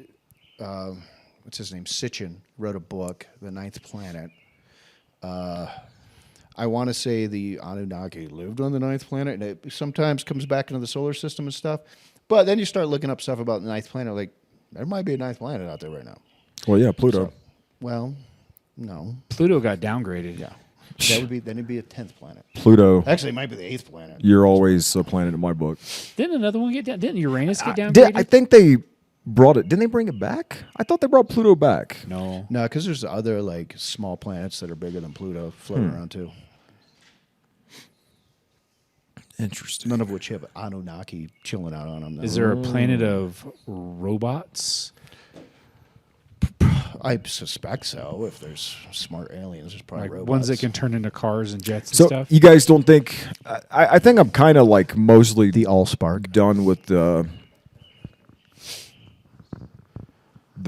what's his name? Sitchin wrote a book, The Ninth Planet. I want to say the Anunnaki lived on the ninth planet, and it sometimes comes back into the solar system and stuff. But then you start looking up stuff about the ninth planet, like there might be a ninth planet out there right now. Well, yeah, Pluto. So, well, no. Pluto got downgraded. Yeah. Then it'd be a 10th planet. Pluto. Actually, it might be the 8th planet. You're always a planet in my book. Didn't another one get down? Didn't Uranus get downgraded? I think they brought it. Didn't they bring it back? I thought they brought Pluto back. no. No, because there's other like small planets that are bigger than Pluto floating around too. Interesting. None of which have Anunnaki chilling out on them. Is there a planet of robots? I suspect so. If there's smart aliens, there's probably Like robots. ones that can turn into cars and jets and So stuff? you guys don't think? I think I'm kind of like mostly the Allspark. done with the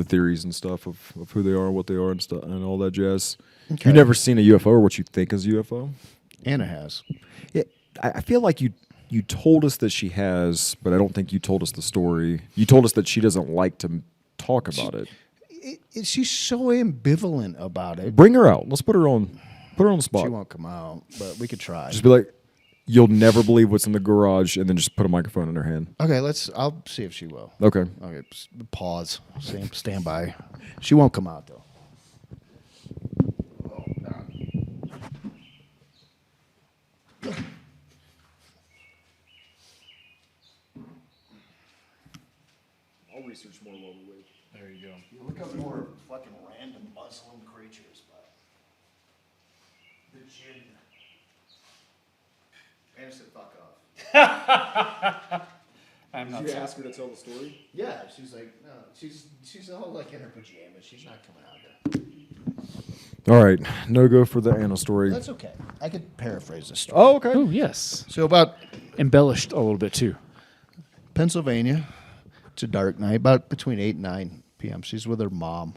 theories and stuff of who they are, what they are, and stuff, and all that jazz. Okay. You've never seen a UFO or what you think is a UFO? Anna has. Yeah, I feel like you told us that she has, but I don't think you told us the story. You told us that she doesn't like to talk about it. She's so ambivalent about it. Bring her out. Let's put her on the spot. She won't come out, but we could try. Just be like, you'll never believe what's in the garage, and then just put a microphone in her hand. Okay, I'll see if she will. Okay. Okay, pause. Stand by. She won't come out though. I'll research more while we wait. There you go. You look up more fucking random Muslim creatures, but the jinn. Anna said, "Fuck off." Did you ask her to tell the story? Yeah, she's like, no, she's all like in her pajamas. She's not coming out here. All right, no go for the Anna story. That's okay. I could paraphrase the story. Oh, okay. Oh, yes. So about Embellished a little bit, too. Pennsylvania, it's a dark night, about between 8 and 9 p.m. She's with her mom.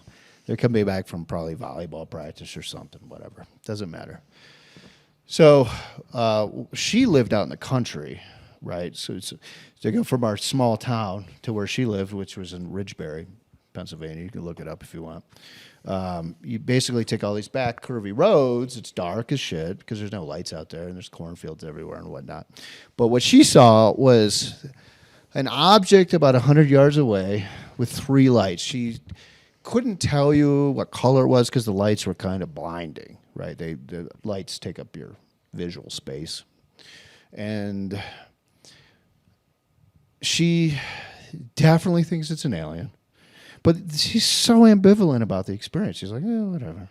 They're coming back from probably volleyball practice or something, whatever. Doesn't matter. So she lived out in the country, right? So to go from our small town to where she lived, which was in Ridgebury, Pennsylvania. You can look it up if you want. You basically take all these back curvy roads. It's dark as shit because there's no lights out there and there's cornfields everywhere and whatnot. But what she saw was an object about 100 yards away with 3 lights. She couldn't tell you what color it was because the lights were kind of blinding, right? The lights take up your visual space. And she definitely thinks it's an alien. But she's so ambivalent about the experience. She's like, whatever.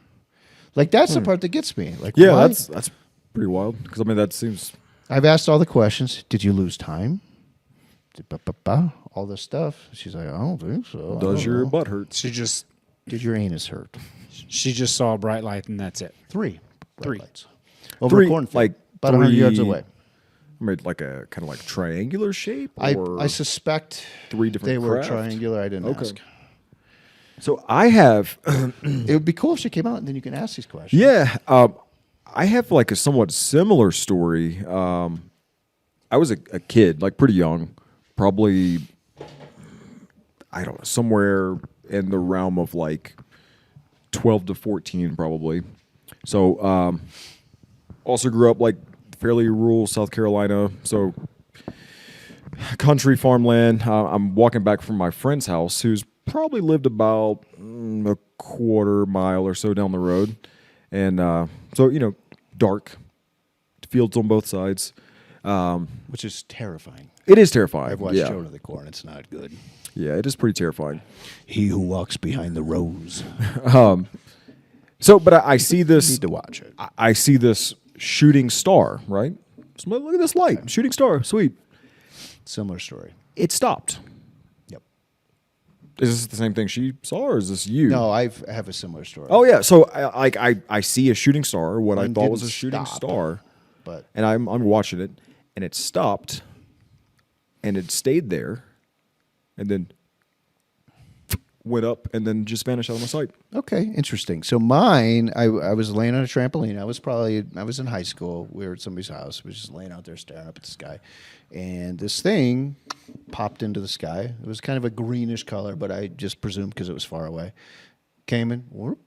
Like, that's the part that gets me. Like, Yeah, why? that's pretty wild. Because, I mean, that seems... I've asked all the questions. Did you lose time? All this stuff. She's like, I don't think so. Does your butt hurt? Did your anus hurt? She just saw a bright light, and that's it. 3 bright 3 lights. Over a cornfield, like about 100 yards 3 away. I mean, like a kind of like triangular shape? I Or suspect 3 different they were craft? triangular. I didn't ask. So I have... It would be cool if she came out and then you can ask these questions. Yeah. I have like a somewhat similar story. I was a kid, like pretty young, probably, I don't know, somewhere in the realm of like 12 to 14 probably. So also grew up like fairly rural South Carolina. So country farmland. I'm walking back from my friend's house who's probably lived about a quarter mile or so down the road. And so, dark, fields on both sides. Which is terrifying. It is terrifying. I've watched yeah. Children of the Corn. It's not good. Yeah, it is pretty terrifying. He who walks behind the rose. So, but I see this. Need to watch it. I see this shooting star, right? So look at this light. Shooting star. Sweet. Similar story. It stopped. Yep. Is this the same thing she saw, or is this you? No, I have a similar story. Oh, yeah. So, I see a shooting star, what I Mine thought was didn't a shooting stop. star, But and I'm watching it, and it stopped, and it stayed there, and then went up, and then just vanished out of my sight. okay, interesting. So mine, I was laying on a trampoline. I was in high school. We were at somebody's house. We were just laying out there staring up at the sky. And this thing popped into the sky. It was kind of a greenish color, but I just presumed because it was far away. Came in, whoop,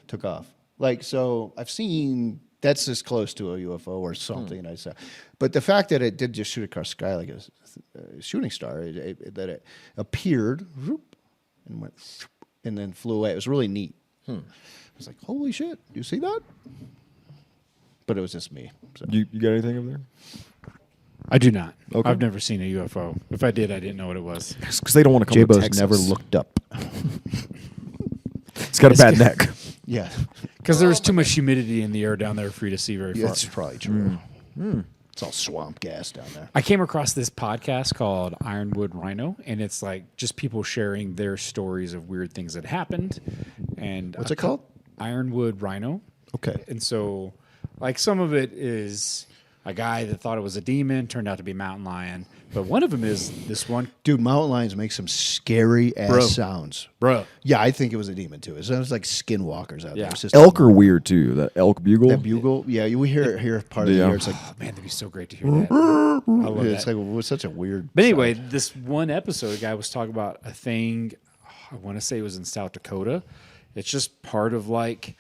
took off. Like, so I've seen, that's as close to a UFO or something I saw. But the fact that it did just shoot across the sky like a shooting star, that it appeared whoop, and went and then flew away. It was really neat. I was like, holy shit, you see that? But it was just me. So. You got anything over there? I do not. Okay. I've never seen a UFO. If I did, I didn't know what it was. Because they don't want to come to J-Bo's Texas. never looked up. It's got a bad neck. Yeah. Because there's too much humidity in the air down there for you to see very far. That's probably true. It's all swamp gas down there. I came across this podcast called Ironwood Rhino, and it's like just people sharing their stories of weird things that happened. And What's it called? Ironwood Rhino. Okay. And so, like, some of it is a guy that thought it was a demon turned out to be a mountain lion. But one of them is this one. Dude, mountain lions make some scary ass sounds. Bro. Yeah, I think it was a demon too. It sounds like skinwalkers out there. Yeah. It's just Elk are weird too. That elk bugle. that bugle. Yeah, we hear part of the Yeah. year. It's like, Oh, man, that'd be so great to hear that. I love it's that. like it was such a weird. But anyway, sound. this one episode, a guy was talking about a thing, I want to say it was in South Dakota. It's just part of like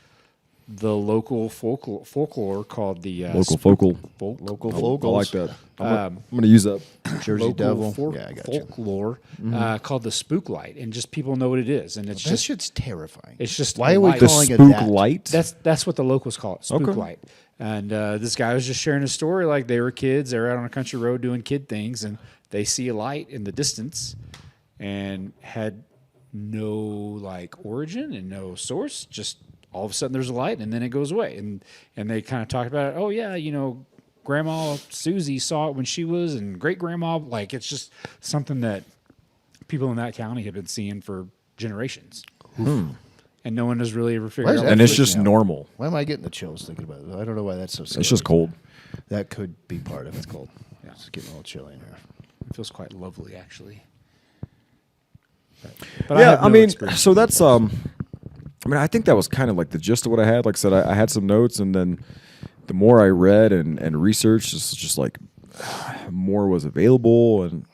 the local folklore called the Local focal. local I vocals. like that. I'm gonna use that. Jersey local Devil. Yeah, I got you. folklore called the spook light, and just people know what it is, and it's That just shit's terrifying. it's just Why a are we light. The calling it spook that? light. That's what the locals call it, spook Okay. light. And this guy was just sharing a story, like they were kids, they were out on a country road doing kid things, and they see a light in the distance, and had no like origin and no source. Just all of a sudden there's a light, and then it goes away. And they kind of talked about it. Oh yeah, Grandma Susie saw it when she was, and great grandma. Like it's just something that people in that county have been seeing for generations, and no one has really ever Why figured is out. that And it's freaking just out? normal. Why am I getting the chills thinking about it? I don't know why that's so scary. It's just cold. That could be part of it. It's cold. Yeah. It's getting a little chilly in here. It feels quite lovely, actually. But Yeah, have I no mean, experience so with that's it. I think that was kind of like the gist of what I had. Like I said, I had some notes, and then the more I read and researched, it's just like more was available, and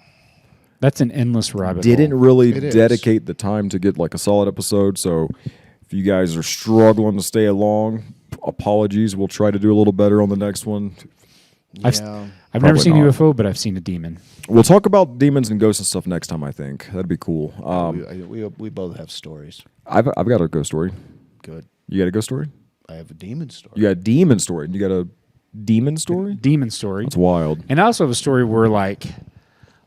That's an endless rabbit didn't hole. really It is. dedicate the time to get like a solid episode. So if you guys are struggling to stay along, apologies. We'll try to do a little better on the next one. I've Yeah. I've never Probably seen not. UFO, but I've seen a demon. We'll talk about demons and ghosts and stuff next time. I think that'd be cool. We both have stories. I've got a ghost story. Good. You got a ghost story? I have a demon story. You got a demon story. You got a demon story? Demon story. That's wild. And I also have a story where, like,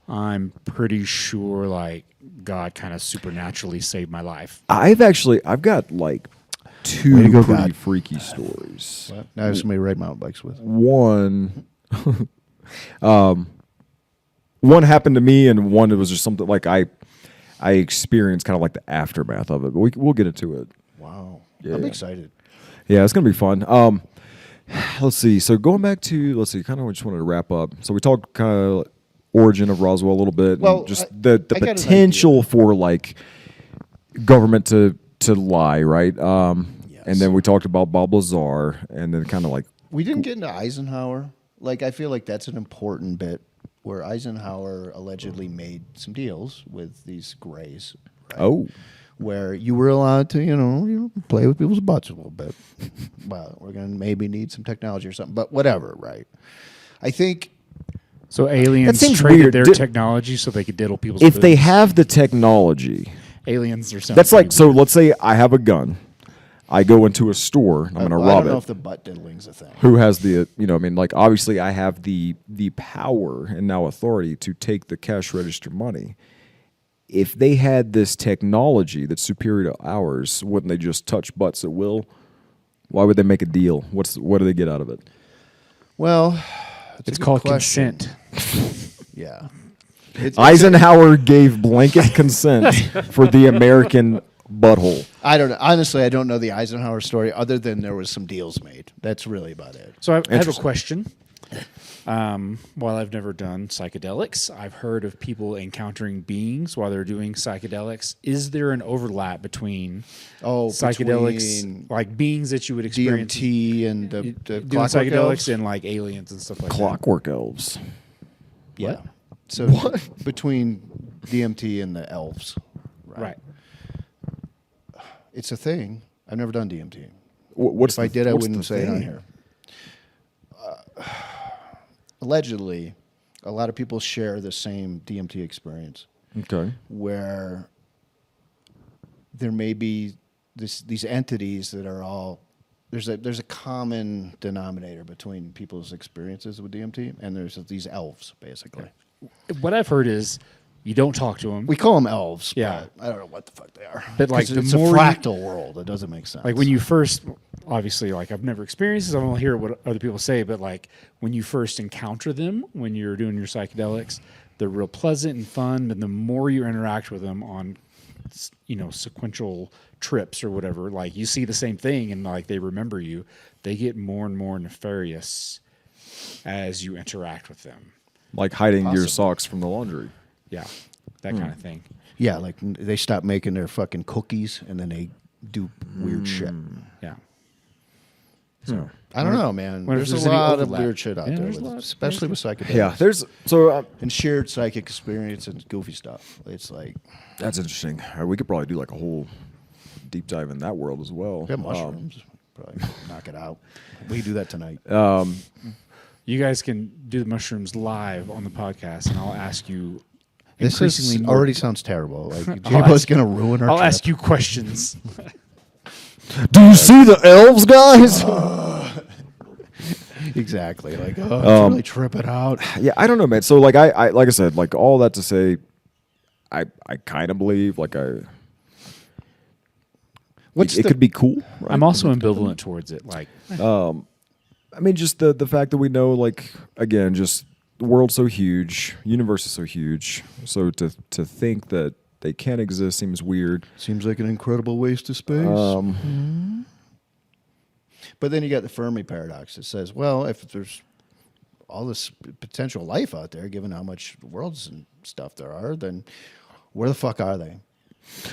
I'm pretty sure, like, God kind of supernaturally saved my life. I've got like Way two to go, pretty God. freaky stories. Now there's somebody to ride mountain bikes with. One, one happened to me, and one it was just something like I experienced kind of like the aftermath of it. But we'll get into it. Wow. Yeah. I'm excited. Yeah, it's gonna be fun. Let's see. So going back to kind of just wanted to wrap up. So we talked kind of origin of Roswell a little bit, Well, and just I the got an potential for like government to lie, right? Yes. And then we talked about Bob Lazar, and then kind of like We didn't get into Eisenhower. Like, I feel like that's an important bit where Eisenhower allegedly made some deals with these Greys. Right? Where you were allowed to, play with people's butts a little bit. Well, we're going to maybe need some technology or something, but whatever, right? I think So aliens seems traded weird. their Did- technology so they could diddle people's if they business. have the technology, aliens or something. that's like so. Let's say I have a gun, I go into a store, I'm going to I rob don't know it. if the butt diddling's a thing. Who has the like obviously I have the power and now authority to take the cash register money. If they had this technology that's superior to ours, wouldn't they just touch butts at will? Why would they make a deal? What do they get out of it? Well, It's called consent. Yeah. It's Eisenhower gave blanket consent for the American butthole. I don't know. Honestly, I don't know the Eisenhower story other than there was some deals made. That's really about it. So I have a Interesting. question. While I've never done psychedelics, I've heard of people encountering beings while they're doing psychedelics. Is there an overlap between psychedelics, between like beings that you would experience DMT and the doing clockwork psychedelics elves? and like aliens and stuff like Clockwork elves. Yeah. What? So between DMT and the elves, that? Right. it's a thing. I've never done DMT. What's If I did, I what's wouldn't the say it on thing? here. Allegedly, a lot of people share the same DMT experience Okay. where there may be these entities that are all there's a common denominator between people's experiences with DMT, and there's these elves basically. What I've heard is you don't talk to them. We call them elves. Yeah. but I don't know what the fuck they are. But, like, 'Cause the it's a more you- fractal world. It doesn't make sense. Like when you first, obviously, like I've never experienced this. I don't hear what other people say, but like when you first encounter them, when you're doing your psychedelics, they're real pleasant and fun. And the more you interact with them on, sequential trips or whatever, like you see the same thing and like they remember you, they get more and more nefarious as you interact with them. Like hiding your Possibly. socks from the laundry. Yeah, that kind of thing. Yeah, like they stop making their fucking cookies and then they do weird shit. Yeah. So I don't know, man. wonder if There's a there's any lot of overlap. weird shit out Yeah, there, there's a lot. especially with psychedelics. Yeah, there's so and shared psychic experience and goofy stuff. It's like that's interesting. We could probably do like a whole deep dive in that world as well. we have mushrooms. Probably knock it out. We can do that tonight. You guys can do the mushrooms live on the podcast, and I'll ask you. This increasingly is, more- already sounds terrible. Like J-Bo's going to ruin our I'll trip. ask you questions. Do you see the elves, guys? Exactly. Like, oh, it's really tripping out. Yeah, I don't know, man. So like I like I said, like all that to say, I kind of believe like it could be cool. Right? I'm also ambivalent towards it. Like, I mean, just the fact that we know, like, again, just the world's so huge, universe is so huge. So to think that they can't exist seems weird. Seems like an incredible waste of space. But then you got the Fermi paradox that says, well, if there's all this potential life out there, given how much worlds and stuff there are, then where the fuck are they?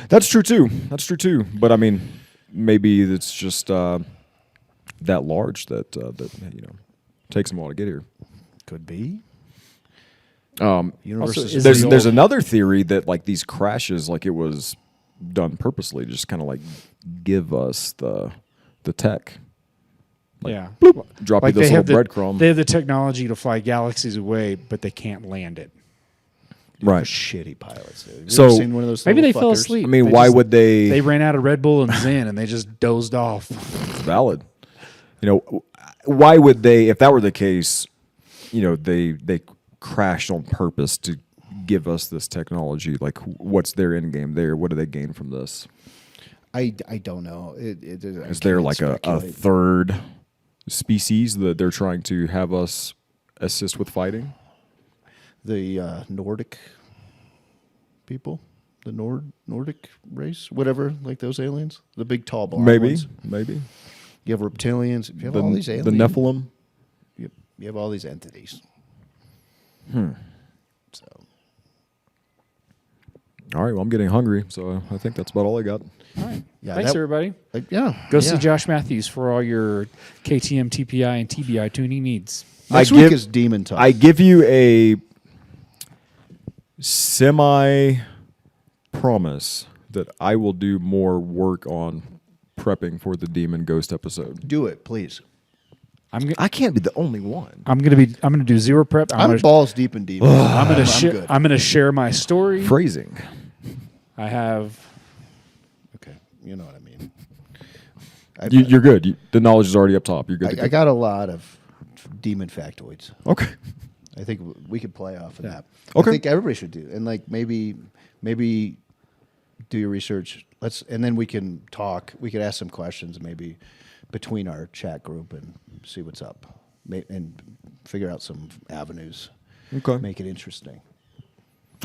That's true too. That's true too. But I mean, maybe it's just that large that takes them all to get here. Could be. Also, Universe There's another theory that like these crashes, like it was done purposely, to just kind of like give us the tech. yeah. Drop Like you this they have little breadcrumb. They have the technology to fly galaxies away, but they can't land it. Right. shitty pilots. Dude. You So, ever seen one of those Maybe they little fell fuckers? asleep. I mean, They why just- would they? They ran out of Red Bull and Zen, and they just dozed off. It's valid. You know, why would they? If that were the case, you know, they crashed on purpose to give us this technology. Like, what's their end game there? What do they gain from this? I don't know. Is there like a third species that they're trying to have us assist with fighting? The Nordic people, the Nordic race, whatever, like those aliens, the big tall blonde ones. Maybe You have reptilians. You have the, all these the aliens. Nephilim. You have all these entities. So All right, well, I'm getting hungry, so I think that's about all I got. All right. Yeah, Thanks, that- everybody. yeah, Go yeah. see Josh Matthews for all your KTM, TPI, and TBI tuning needs. Next I week give- is Demon Talk. I give you a semi promise that I will do more work on prepping for the Demon Ghost episode. Do it, please. I can't be the only one. I'm gonna do zero prep. I'm gonna, balls deep in Demon. I'm gonna good. I'm gonna share my story. Phrasing. I have. Okay, you know what I mean. You're good. The knowledge is already up top. You're good. to go. I got a lot of demon factoids. Okay. I think we could play off of that. Okay. I think everybody should do, and like maybe do your research. And then we can talk. We could ask some questions maybe between our chat group and see what's up, and figure out some avenues. Okay. Make it interesting.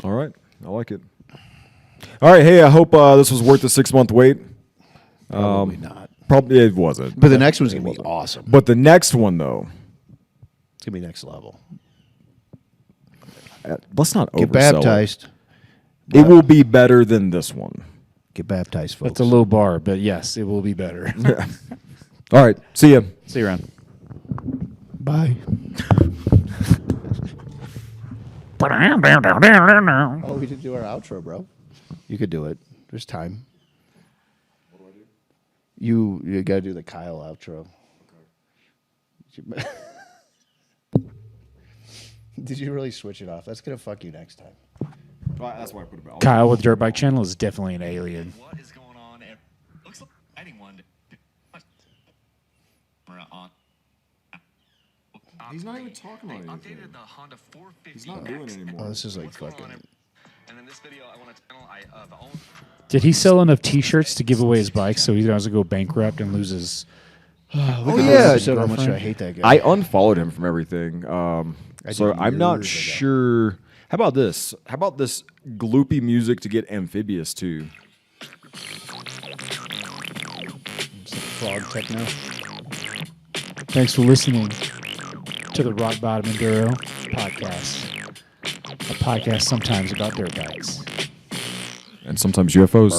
All right. I like it. All right. Hey, I hope this was worth the 6-month wait. Probably not. Probably it wasn't. But the next one's gonna be awesome. But the next one, though, It's gonna be next level. let's not Get oversell baptized. It will be better than this one. Get baptized, folks. That's a low bar, but yes, it will be better. All right. See ya. See you around. Bye. Oh, we didn't do our outro, bro. You could do it. There's time. What do I do? You got to do the Kyle outro. Okay. Did you really switch it off? That's gonna fuck you next time. That's why I put it back. Kyle with Dirt Bike Channel is definitely an alien. What is going on? It looks like anyone. He's not even talking They about anything. updated the Honda 450. He's not doing it anymore. Oh, this is like What's going fucking. on? And in this video, I want to channel I own. Did he sell enough T-shirts to give away his bike so he doesn't go bankrupt and loses? Oh yeah. episode how much girlfriend. I hate that guy. I unfollowed him from everything. So did I'm not years ago. sure. How about this? How about this gloopy music to get amphibious to? Frog techno. Thanks for listening. to the Rock Bottom Enduro podcast. A podcast sometimes about dirt bikes. And sometimes UFOs.